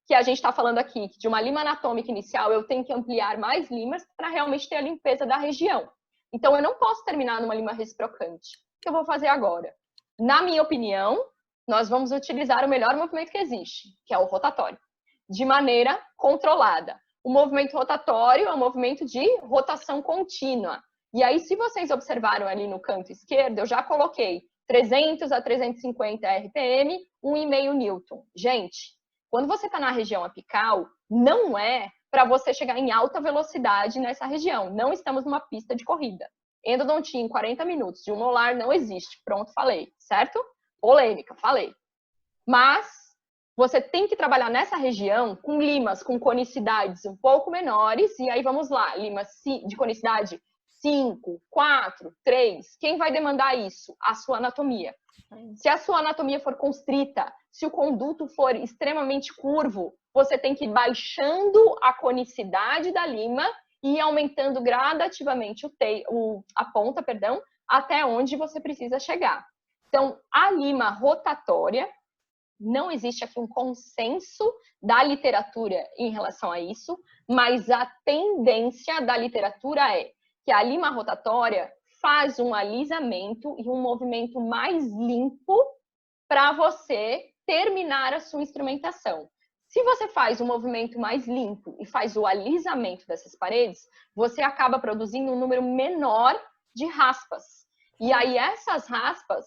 que a gente está falando aqui, que de uma lima anatômica inicial eu tenho que ampliar mais limas para realmente ter a limpeza da região. Então, eu não posso terminar numa lima reciprocante. O que eu vou fazer agora? Na minha opinião, nós vamos utilizar o melhor movimento que existe, que é o rotatório, de maneira controlada. O movimento rotatório é um movimento de rotação contínua. E aí, se vocês observaram ali no canto esquerdo, eu já coloquei 300 a 350 RPM, 1,5 Newton. Gente, quando você está na região apical, não é para você chegar em alta velocidade nessa região. Não estamos numa pista de corrida. Endodontia em 40 minutos de um molar não existe. Pronto, falei, certo? Polêmica, falei. Mas você tem que trabalhar nessa região com limas com conicidades um pouco menores. E aí vamos lá, limas de conicidade 5, 4, 3. Quem vai demandar isso? A sua anatomia. Se a sua anatomia for constrita, se o conduto for extremamente curvo, você tem que ir baixando a conicidade da lima e ir aumentando gradativamente a ponta, até onde você precisa chegar. Então, a lima rotatória, não existe aqui um consenso da literatura em relação a isso, mas a tendência da literatura é que a lima rotatória faz um alisamento e um movimento mais limpo para você terminar a sua instrumentação. Se você faz um movimento mais limpo e faz o alisamento dessas paredes, você acaba produzindo um número menor de raspas. E aí essas raspas,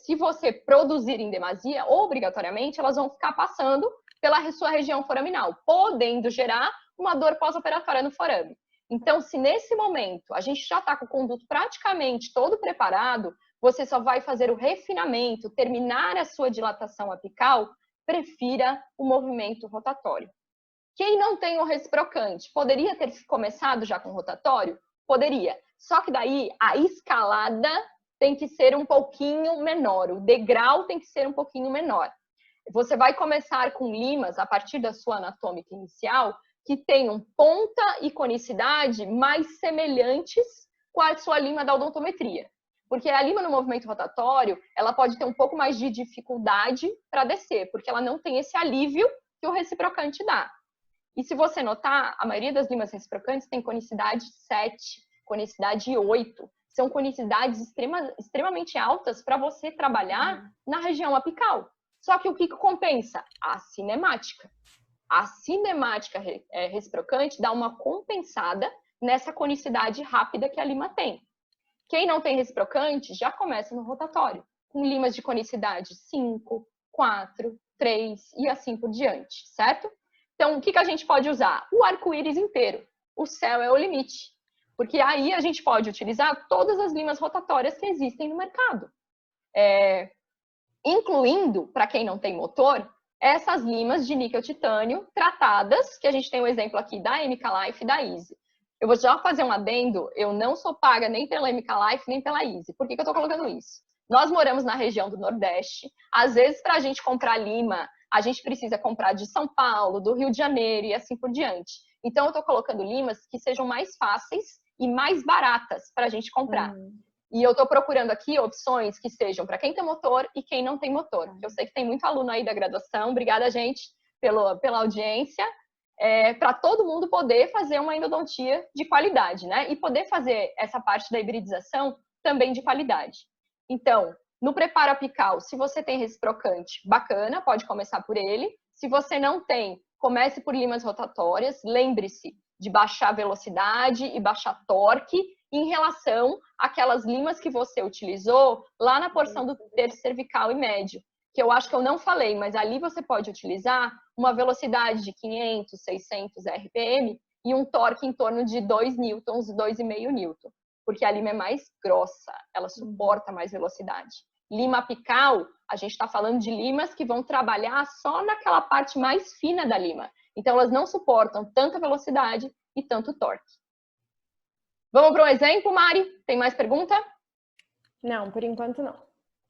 se você produzir em demasia, obrigatoriamente, elas vão ficar passando pela sua região foraminal, podendo gerar uma dor pós-operatória no forame. Então, se nesse momento a gente já está com o conduto praticamente todo preparado, você só vai fazer o refinamento, terminar a sua dilatação apical, prefira o movimento rotatório. Quem não tem o reciprocante, poderia ter começado já com o rotatório? Poderia. Só que daí a escalada tem que ser um pouquinho menor, o degrau tem que ser um pouquinho menor. Você vai começar com limas, a partir da sua anatômica inicial, que tenham ponta e conicidade mais semelhantes com a sua lima da odontometria. Porque a lima no movimento rotatório, ela pode ter um pouco mais de dificuldade para descer, porque ela não tem esse alívio que o reciprocante dá. E se você notar, a maioria das limas reciprocantes tem conicidade 7, conicidade 8. São conicidades extremamente altas para você trabalhar na região apical. Só que o que compensa? A cinemática. A cinemática reciprocante dá uma compensada nessa conicidade rápida que a lima tem. Quem não tem reciprocante já começa no rotatório, com limas de conicidade 5, 4, 3 e assim por diante, certo? Então, o que a gente pode usar? O arco-íris inteiro. O céu é o limite. Porque aí a gente pode utilizar todas as limas rotatórias que existem no mercado. Incluindo, para quem não tem motor, essas limas de níquel titânio tratadas, que a gente tem um exemplo aqui da MK Life e da Easy. Eu vou já fazer um adendo, eu não sou paga nem pela MK Life, nem pela Easy. Por que eu estou colocando isso? Nós moramos na região do Nordeste, às vezes para a gente comprar lima a gente precisa comprar de São Paulo, do Rio de Janeiro e assim por diante. Então, eu estou colocando limas que sejam mais fáceis e mais baratas para a gente comprar. E eu estou procurando aqui opções que sejam para quem tem motor e quem não tem motor. Eu sei que tem muito aluno aí da graduação. Obrigada, gente, pela audiência. Para todo mundo poder fazer uma endodontia de qualidade, né? E poder fazer essa parte da hibridização também de qualidade. Então, no preparo apical, se você tem reciprocante, bacana, pode começar por ele. Se você não tem, comece por limas rotatórias. Lembre-se de baixar velocidade e baixar torque em relação àquelas limas que você utilizou lá na porção do terço cervical e médio, que eu acho que eu não falei, mas ali você pode utilizar uma velocidade de 500, 600 RPM e um torque em torno de 2 newtons, 2,5 newton, porque a lima é mais grossa, ela suporta mais velocidade. Lima apical, a gente está falando de limas que vão trabalhar só naquela parte mais fina da lima. Então, elas não suportam tanta velocidade e tanto torque. Vamos para um exemplo, Mari? Tem mais pergunta? Não, por enquanto não.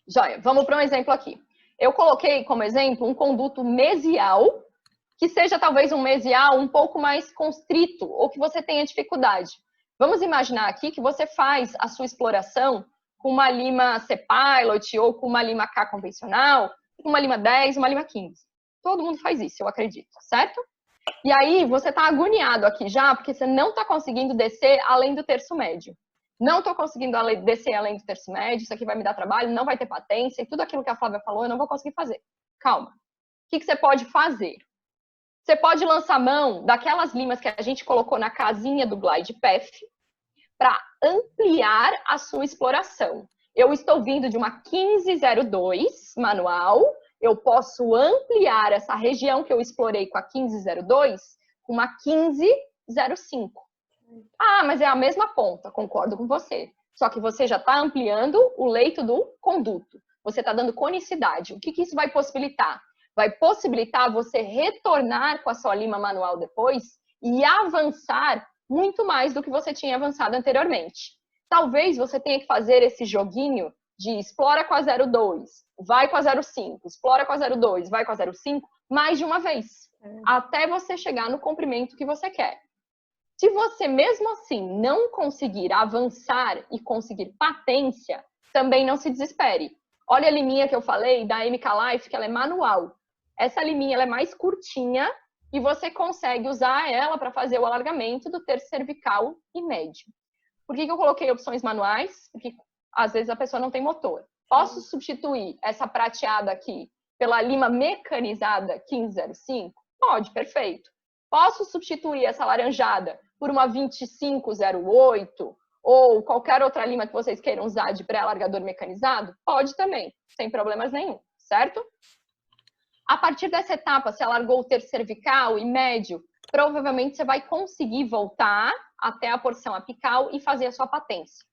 Joia, vamos para um exemplo aqui. Eu coloquei como exemplo um conduto mesial, que seja talvez um mesial um pouco mais constrito, ou que você tenha dificuldade. Vamos imaginar aqui que você faz a sua exploração com uma lima C-Pilot ou com uma lima K convencional, com uma lima 10, uma lima 15. Todo mundo faz isso, eu acredito, certo? E aí você está agoniado aqui já, porque você não está conseguindo descer além do terço médio. Não estou conseguindo descer além do terço médio, isso aqui vai me dar trabalho, não vai ter patência, e tudo aquilo que a Flávia falou eu não vou conseguir fazer. Calma. O que você pode fazer? Você pode lançar mão daquelas limas que a gente colocou na casinha do Glide Path para ampliar a sua exploração. Eu estou vindo de uma 1502 manual, eu posso ampliar essa região que eu explorei com a 1502 com uma 1505. Ah, mas é a mesma ponta, concordo com você. Só que você já está ampliando o leito do conduto. Você está dando conicidade. O que isso vai possibilitar? Vai possibilitar você retornar com a sua lima manual depois e avançar muito mais do que você tinha avançado anteriormente. Talvez você tenha que fazer esse joguinho de explora com a 02, vai com a 05, explora com a 02, vai com a 05, mais de uma vez, até você chegar no comprimento que você quer. Se você mesmo assim não conseguir avançar e conseguir patência, também não se desespere. Olha a liminha que eu falei da MK Life, que ela é manual. Essa liminha ela é mais curtinha e você consegue usar ela para fazer o alargamento do terço cervical e médio. Por que eu coloquei opções manuais? Porque às vezes a pessoa não tem motor. Posso substituir essa prateada aqui pela lima mecanizada 1505? Pode, perfeito. Posso substituir essa laranjada por uma 2508 ou qualquer outra lima que vocês queiram usar de pré-alargador mecanizado? Pode também, sem problemas nenhum, certo? A partir dessa etapa, você alargou o terço cervical e médio, provavelmente você vai conseguir voltar até a porção apical e fazer a sua patência.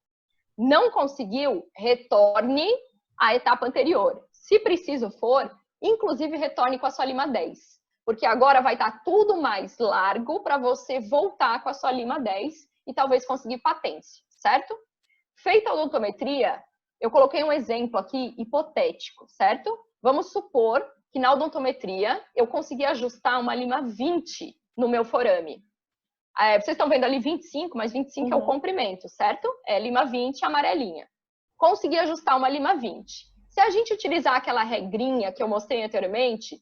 Não conseguiu? Retorne à etapa anterior. Se preciso for, inclusive retorne com a sua lima 10. Porque agora vai estar tudo mais largo para você voltar com a sua lima 10 e talvez conseguir patência, certo? Feita a odontometria, eu coloquei um exemplo aqui hipotético, certo? Vamos supor que na odontometria eu consegui ajustar uma lima 20 no meu forame. Vocês estão vendo ali 25, mas 25 é o comprimento, certo? É lima 20 amarelinha. Consegui ajustar uma lima 20. Se a gente utilizar aquela regrinha que eu mostrei anteriormente,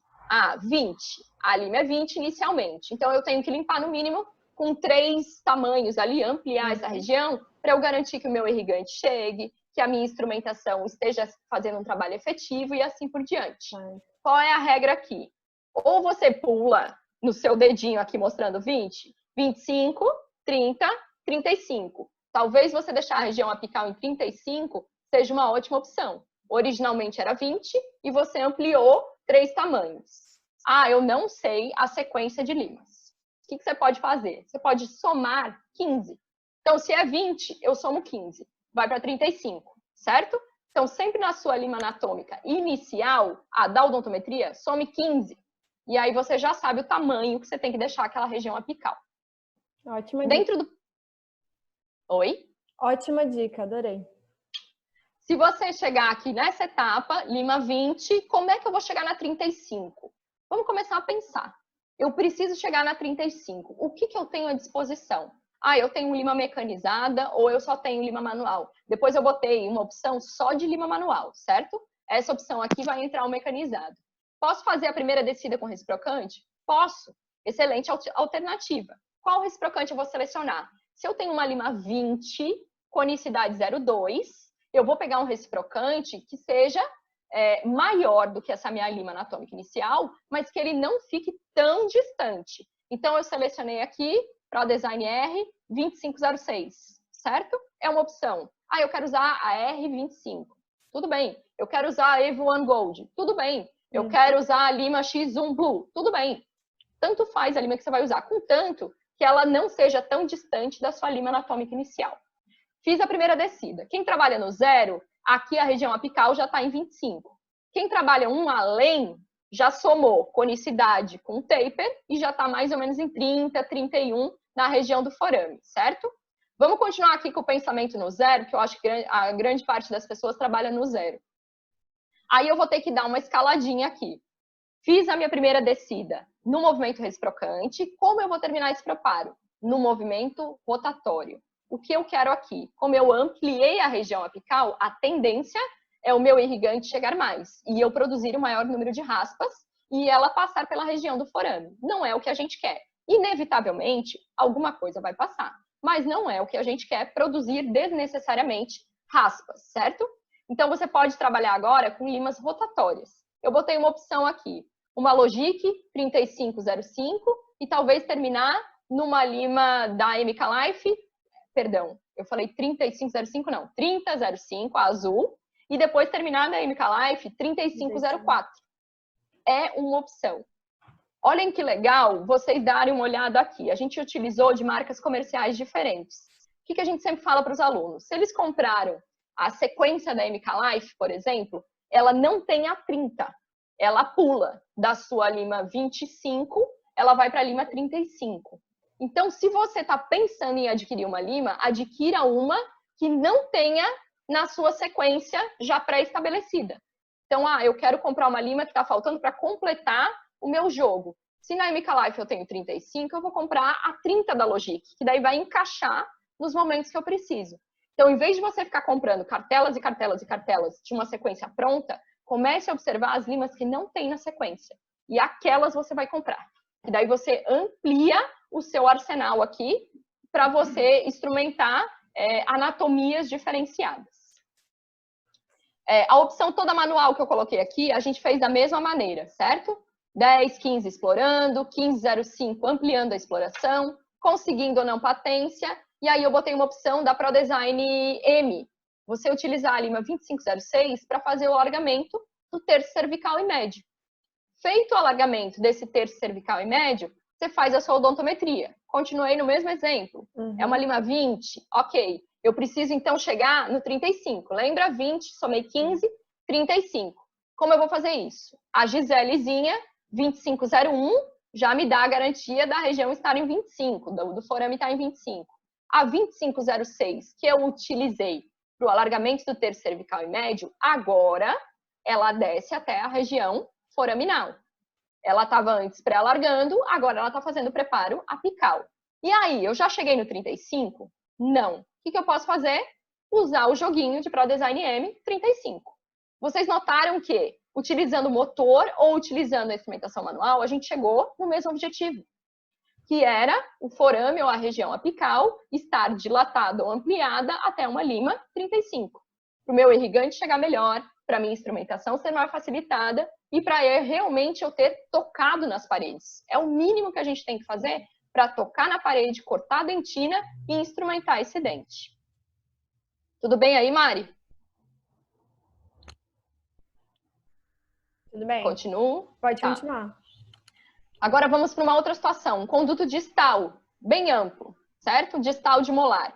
20, a lima é 20 inicialmente. Então, eu tenho que limpar no mínimo com 3 tamanhos ali, ampliar essa região, para eu garantir que o meu irrigante chegue, que a minha instrumentação esteja fazendo um trabalho efetivo e assim por diante. Qual é a regra aqui? Ou você pula no seu dedinho aqui mostrando 20, 25, 30, 35. Talvez você deixar a região apical em 35 seja uma ótima opção. Originalmente era 20 e você ampliou 3 tamanhos. Eu não sei a sequência de limas. O que você pode fazer? Você pode somar 15. Então, se é 20, eu somo 15. Vai para 35, certo? Então, sempre na sua lima anatômica inicial, a da odontometria, some 15. E aí você já sabe o tamanho que você tem que deixar aquela região apical. Ótima Dentro dica. do... Oi? Ótima dica, adorei. Se você chegar aqui nessa etapa, lima 20, como é que eu vou chegar na 35? Vamos começar a pensar. Eu preciso chegar na 35. O que eu tenho à disposição? Ah, eu tenho lima mecanizada ou eu só tenho lima manual. Depois eu botei uma opção só de lima manual, certo? Essa opção aqui vai entrar o mecanizado. Posso fazer a primeira descida com reciprocante? Posso. Excelente alternativa. Qual reciprocante eu vou selecionar? Se eu tenho uma lima 20, conicidade 0,2, eu vou pegar um reciprocante que seja maior do que essa minha lima anatômica inicial, mas que ele não fique tão distante. Então, eu selecionei aqui, Pro Design R 2506, certo? É uma opção. Ah, eu quero usar a R25. Tudo bem. Eu quero usar a Evo One Gold. Tudo bem. Eu quero usar a lima X1 Blue. Tudo bem. Tanto faz a lima que você vai usar, contanto que ela não seja tão distante da sua lima anatômica inicial. Fiz a primeira descida. Quem trabalha no 0, aqui a região apical já está em 25. Quem trabalha um além, já somou conicidade com taper e já está mais ou menos em 30, 31 na região do forame, certo? Vamos continuar aqui com o pensamento no 0, que eu acho que a grande parte das pessoas trabalha no 0. Aí eu vou ter que dar uma escaladinha aqui. Fiz a minha primeira descida no movimento reciprocante. Como eu vou terminar esse preparo? No movimento rotatório. O que eu quero aqui? Como eu ampliei a região apical, a tendência é o meu irrigante chegar mais e eu produzir o maior número de raspas e ela passar pela região do forame. Não é o que a gente quer. Inevitavelmente, alguma coisa vai passar, mas não é o que a gente quer, produzir desnecessariamente raspas, certo? Então, você pode trabalhar agora com limas rotatórias. Eu botei uma opção aqui, uma Logic 3505 e talvez terminar numa lima da MK Life, perdão, eu falei 3505, não, 3005, a azul, e depois terminar na MK Life 3504. É uma opção. Olhem que legal vocês darem uma olhada aqui. A gente utilizou de marcas comerciais diferentes. O que a gente sempre fala para os alunos? Se eles compraram a sequência da MK Life, por exemplo, ela não tem a 30. Ela pula da sua lima 25, ela vai para a lima 35. Então, se você está pensando em adquirir uma lima, adquira uma que não tenha na sua sequência já pré-estabelecida. Então, eu quero comprar uma lima que está faltando para completar o meu jogo. Se na MK Life eu tenho 35, eu vou comprar a 30 da Logic, que daí vai encaixar nos momentos que eu preciso. Então, em vez de você ficar comprando cartelas e cartelas e cartelas de uma sequência pronta, comece a observar as limas que não tem na sequência. E aquelas você vai comprar. E daí você amplia o seu arsenal aqui para você instrumentar anatomias diferenciadas. A opção toda manual que eu coloquei aqui, a gente fez da mesma maneira, certo? 10, 15 explorando, 1505 ampliando a exploração, conseguindo ou não patência, e aí eu botei uma opção da Pro Design M. Você utilizar a lima 2506 para fazer o alargamento do terço cervical e médio. Feito o alargamento desse terço cervical e médio, você faz a sua odontometria. Continuei no mesmo exemplo. É uma lima 20, ok. Eu preciso, então, chegar no 35. Lembra? 20, somei 15, 35. Como eu vou fazer isso? A Giselezinha, 2501, já me dá a garantia da região estar em 25, do forame estar em 25. A 2506, que eu utilizei para o alargamento do terço cervical e médio, agora ela desce até a região foraminal. Ela estava antes pré-alargando, agora ela está fazendo o preparo apical. E aí, eu já cheguei no 35? Não. O que eu posso fazer? Usar o joguinho de Pro Design M 35. Vocês notaram que, utilizando o motor ou utilizando a instrumentação manual, a gente chegou no mesmo objetivo, que era o forame ou a região apical estar dilatada ou ampliada até uma lima 35. Para o meu irrigante chegar melhor, para a minha instrumentação ser mais facilitada e para realmente eu ter tocado nas paredes. É o mínimo que a gente tem que fazer para tocar na parede, cortar a dentina e instrumentar esse dente. Tudo bem aí, Mari? Tudo bem. Continuo? Pode continuar. Agora vamos para uma outra situação. Um conduto distal, bem amplo, certo? Distal de molar.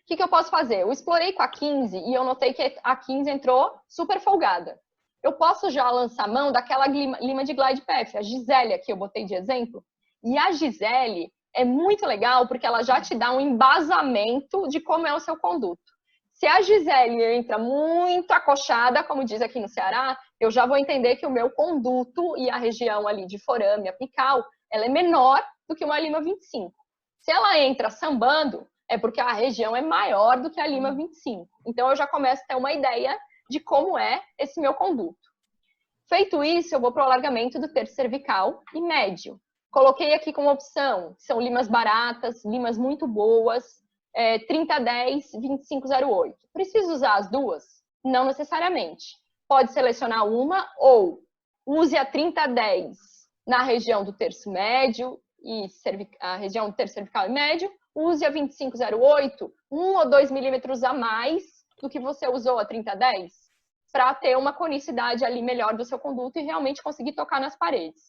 O que eu posso fazer? Eu explorei com a 15 e eu notei que a 15 entrou super folgada. Eu posso já lançar mão daquela lima de glide path, a Gisele aqui eu botei de exemplo. E a Gisele é muito legal porque ela já te dá um embasamento de como é o seu conduto. Se a Gisele entra muito acochada, como diz aqui no Ceará, eu já vou entender que o meu conduto e a região ali de forame apical, ela é menor do que uma lima 25. Se ela entra sambando, é porque a região é maior do que a lima 25. Então, eu já começo a ter uma ideia de como é esse meu conduto. Feito isso, eu vou para o alargamento do terço cervical e médio. Coloquei aqui como opção, são limas baratas, limas muito boas, 3010, 2508. Preciso usar as duas? Não necessariamente. Pode selecionar uma ou use a 3010 na região do terço médio e a região do terço cervical e médio, use a 2508, 1 ou 2 milímetros a mais do que você usou a 3010, para ter uma conicidade ali melhor do seu conduto e realmente conseguir tocar nas paredes.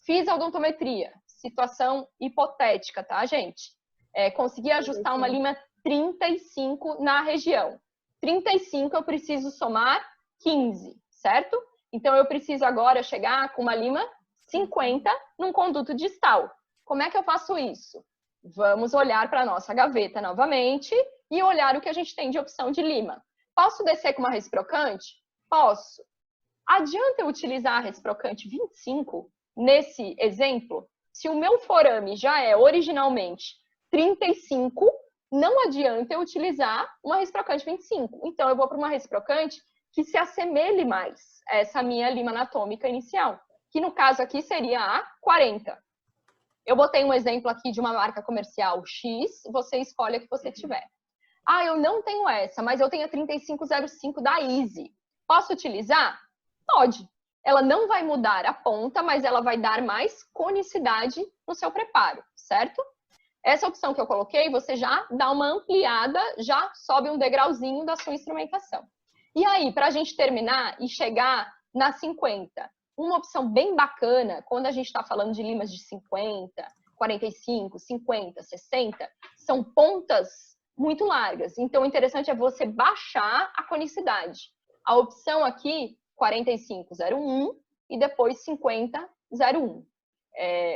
Fiz a odontometria, situação hipotética, tá, gente? Consegui ajustar uma lima 35 na região. 35 eu preciso somar 15, certo? Então, eu preciso agora chegar com uma lima 50 num conduto distal. Como é que eu faço isso? Vamos olhar para a nossa gaveta novamente e olhar o que a gente tem de opção de lima. Posso descer com uma reciprocante? Posso. Adianta eu utilizar a reciprocante 25 nesse exemplo? Se o meu forame já é originalmente 35, não adianta eu utilizar uma reciprocante 25. Então, eu vou para uma reciprocante que se assemelhe mais a essa minha lima anatômica inicial, que no caso aqui seria a 40. Eu botei um exemplo aqui de uma marca comercial X, você escolhe a que você tiver. Ah, eu não tenho essa, mas eu tenho a 3505 da Easy. Posso utilizar? Pode. Ela não vai mudar a ponta, mas ela vai dar mais conicidade no seu preparo, certo? Essa opção que eu coloquei, você já dá uma ampliada, já sobe um degrauzinho da sua instrumentação. E aí, para a gente terminar e chegar na 50, uma opção bem bacana, quando a gente está falando de limas de 50, 45, 50, 60, são pontas muito largas. Então, o interessante é você baixar a conicidade. A opção aqui, 4501 e depois 5001.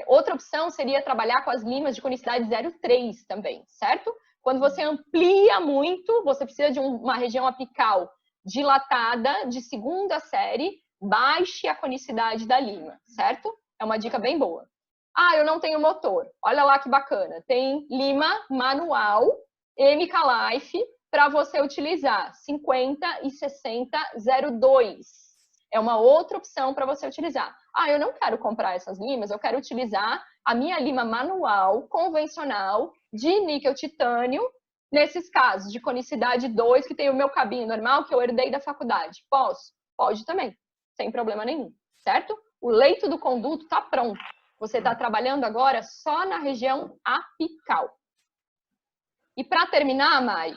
Outra opção seria trabalhar com as limas de conicidade 0,3 também, certo? Quando você amplia muito, você precisa de uma região apical dilatada de segunda série, baixe a conicidade da lima, certo? É uma dica bem boa. Ah, eu não tenho motor. Olha lá que bacana. Tem lima manual MK Life para você utilizar 50 e 6002. É uma outra opção para você utilizar. Ah, eu não quero comprar essas limas, eu quero utilizar a minha lima manual, convencional, de níquel titânio, nesses casos de conicidade 2, que tem o meu cabinho normal, que eu herdei da faculdade. Posso? Pode também, sem problema nenhum, certo? O leito do conduto está pronto. Você está trabalhando agora só na região apical. E para terminar, Mai,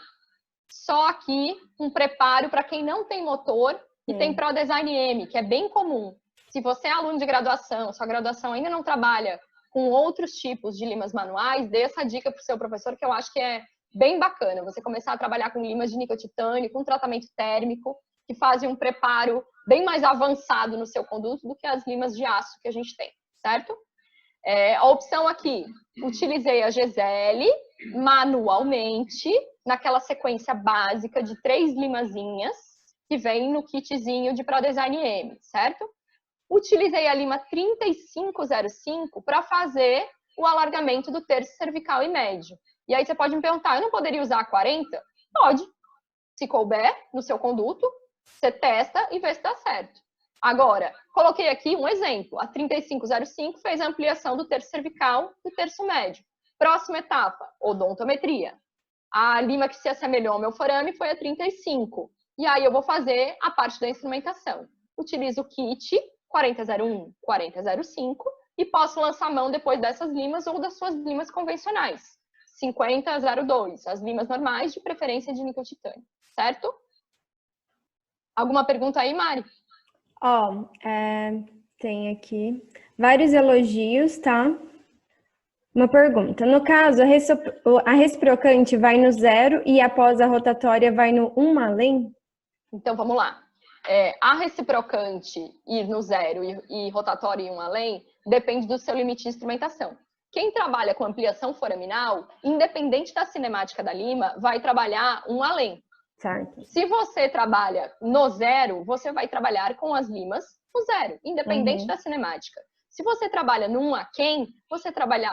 só aqui um preparo para quem não tem motor e tem ProDesign M, que é bem comum. Se você é aluno de graduação, sua graduação ainda não trabalha com outros tipos de limas manuais, dê essa dica para o seu professor, que eu acho que é bem bacana. Você começar a trabalhar com limas de níquel titânio, com tratamento térmico, que fazem um preparo bem mais avançado no seu conduto do que as limas de aço que a gente tem, certo? A opção aqui, utilizei a Gisele manualmente, naquela sequência básica de 3 limazinhas, que vem no kitzinho de ProDesign M, certo? Utilizei a lima 3505 para fazer o alargamento do terço cervical e médio. E aí você pode me perguntar, eu não poderia usar a 40? Pode. Se couber no seu conduto, você testa e vê se dá certo. Agora, coloquei aqui um exemplo. A 3505 fez a ampliação do terço cervical e terço médio. Próxima etapa, odontometria. A lima que se assemelhou ao meu forame foi a 35. E aí eu vou fazer a parte da instrumentação. Utilizo o kit 4001, 4005 e posso lançar mão depois dessas limas ou das suas limas convencionais. 5002, as limas normais, de preferência de níquel titânio, certo? Alguma pergunta aí, Mari? Tem aqui vários elogios, tá? Uma pergunta. No caso, a reciprocante vai no 0 e após a rotatória vai no 1 além? Então, vamos lá. A reciprocante ir no 0 e rotatória ir 1 além depende do seu limite de instrumentação. Quem trabalha com ampliação foraminal, independente da cinemática da lima, vai trabalhar 1 além. Certo. Se você trabalha no zero, você vai trabalhar com as limas no zero, independente da cinemática. Se você trabalha num aquém, você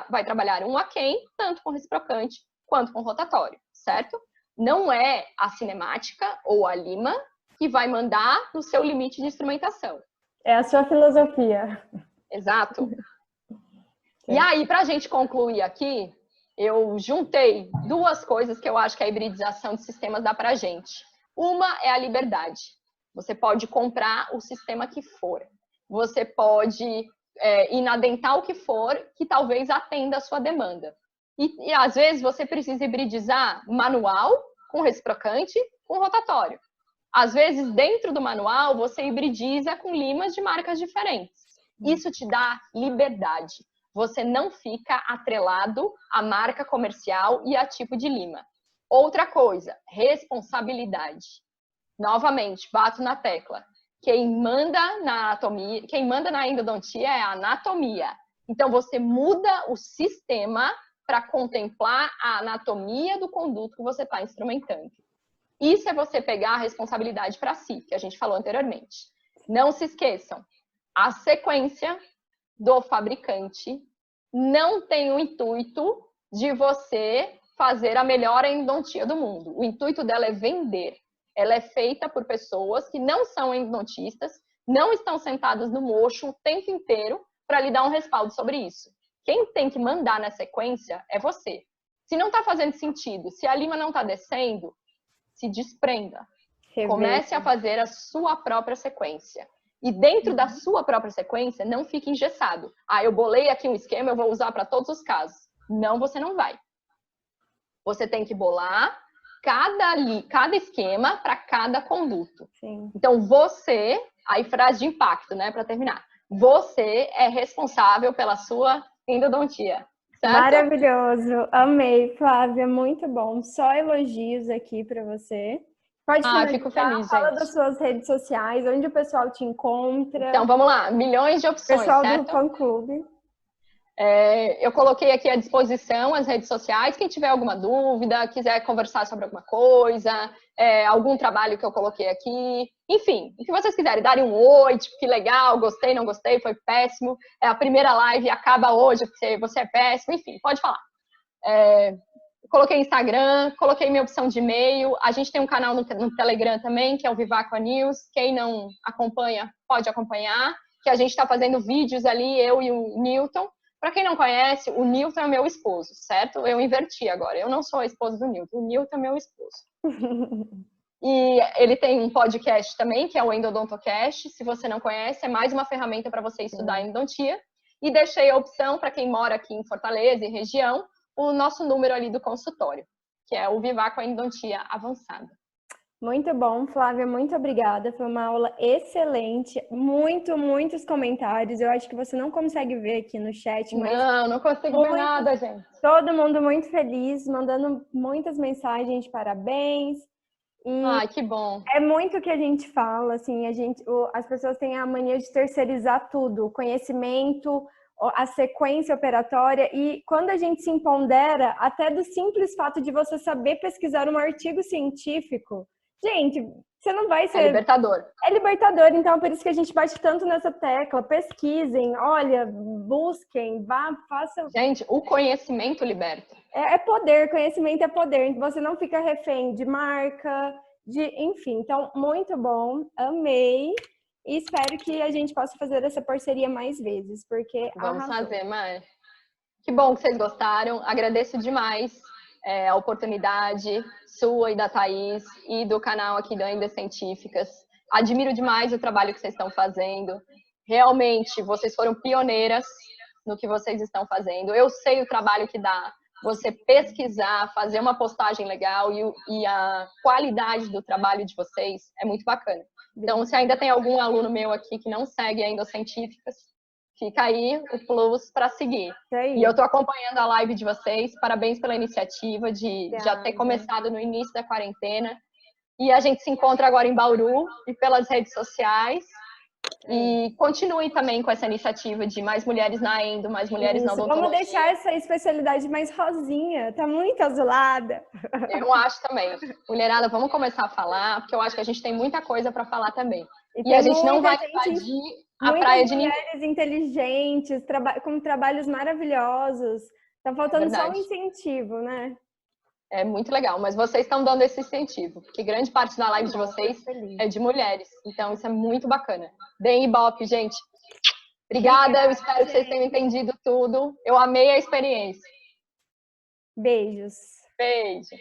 vai trabalhar um aquém, tanto com reciprocante quanto com rotatório, certo? Não é a cinemática ou a lima que vai mandar no seu limite de instrumentação. É a sua filosofia. Exato. E aí, para a gente concluir aqui, eu juntei duas coisas que eu acho que a hibridização de sistemas dá para a gente. Uma é a liberdade. Você pode comprar o sistema que for. Você pode inadentar o que for, que talvez atenda a sua demanda. E às vezes você precisa hibridizar manual com reciprocante com rotatório. Às vezes, dentro do manual, você hibridiza com limas de marcas diferentes. Isso te dá liberdade. Você não fica atrelado à marca comercial e a tipo de lima. Outra coisa, responsabilidade. Novamente, bato na tecla. Quem manda na anatomia, quem manda na endodontia é a anatomia. Então, você muda o sistema para contemplar a anatomia do conduto que você está instrumentando. Isso é você pegar a responsabilidade para si, que a gente falou anteriormente. Não se esqueçam, a sequência do fabricante não tem o intuito de você fazer a melhor endodontia do mundo. O intuito dela é vender. Ela é feita por pessoas que não são endodontistas, não estão sentadas no mocho o tempo inteiro para lhe dar um respaldo sobre isso. Quem tem que mandar na sequência é você. Se não está fazendo sentido, se a lima não está descendo, se desprenda. Comece a fazer a sua própria sequência. E dentro da sua própria sequência, não fique engessado. Eu bolei aqui um esquema, eu vou usar para todos os casos. Não, você não vai. Você tem que bolar cada esquema para cada conduto. Sim. Então, você, aí frase de impacto, né, para terminar. Você é responsável pela sua endodontia. Certo? Maravilhoso, amei, Flávia, muito bom. Só elogios aqui para você. Pode finalizar, fico feliz, fala gente. das suas redes sociais, onde o pessoal te encontra. Então, vamos lá, milhões de opções, pessoal certo? do fã-clube. Eu coloquei aqui à disposição as redes sociais. Quem tiver alguma dúvida, quiser conversar sobre alguma coisa, algum trabalho que eu coloquei aqui, enfim, o que vocês quiserem, darem um oi, tipo, que legal, gostei, não gostei, foi péssimo, a primeira live acaba hoje porque você é péssimo, enfim, pode falar. Coloquei Instagram, coloquei minha opção de e-mail, a gente tem um canal no Telegram também, que é o Vivaco News, quem não acompanha, pode acompanhar, que a gente está fazendo vídeos ali, eu e o Newton. Para quem não conhece, o Newton é meu esposo, certo? Eu inverti agora. Eu não sou a esposa do Newton. O Newton é meu esposo. E ele tem um podcast também, que é o Endodontocast. Se você não conhece, é mais uma ferramenta para você estudar endodontia. E deixei a opção para quem mora aqui em Fortaleza e região, o nosso número ali do consultório, que é o Vivaco Endodontia Avançada. Muito bom, Flávia, muito obrigada. Foi uma aula excelente. Muitos comentários. Eu acho que você não consegue ver aqui no chat, mas... Não consigo ver nada, gente. Todo mundo muito feliz, mandando muitas mensagens de parabéns. Ai, que bom. É muito o que a gente fala, assim, as pessoas têm a mania de terceirizar tudo, o conhecimento, a sequência operatória, e quando a gente se empodera, até do simples fato de você saber pesquisar um artigo científico, gente, você não vai ser... É libertador. É libertador, então é por isso que a gente bate tanto nessa tecla. Pesquisem, olha, busquem, façam... Gente, o conhecimento liberta. É poder, conhecimento é poder. Você não fica refém de marca, enfim. Então, muito bom, amei. E espero que a gente possa fazer essa parceria mais vezes, porque... Vamos fazer, Mai. Que bom que vocês gostaram. Agradeço demais a oportunidade sua e da Thaís e do canal aqui da Endas Científicas. Admiro demais o trabalho que vocês estão fazendo. Realmente, vocês foram pioneiras no que vocês estão fazendo. Eu sei o trabalho que dá você pesquisar, fazer uma postagem legal e a qualidade do trabalho de vocês é muito bacana. Então, se ainda tem algum aluno meu aqui que não segue a Endas Científicas, fica aí o plus para seguir. E eu estou acompanhando a live de vocês. Parabéns pela iniciativa de já ter começado no início da quarentena. E a gente se encontra agora em Bauru e pelas redes sociais. E continue também com essa iniciativa de mais mulheres na endo, mais mulheres na odontologia. Vamos deixar essa especialidade mais rosinha, tá muito azulada. Eu acho também. Mulherada, vamos começar a falar, porque eu acho que a gente tem muita coisa para falar também. E a gente não vai invadir a praia de ninguém. Mulheres inteligentes, com trabalhos maravilhosos. Tá faltando só um incentivo, né? É muito legal, mas vocês estão dando esse incentivo, porque grande parte da live de vocês é de mulheres. Então, isso é muito bacana. Deem Ibope, gente. Obrigada, eu espero que vocês tenham entendido tudo. Eu amei a experiência. Beijos. Beijo.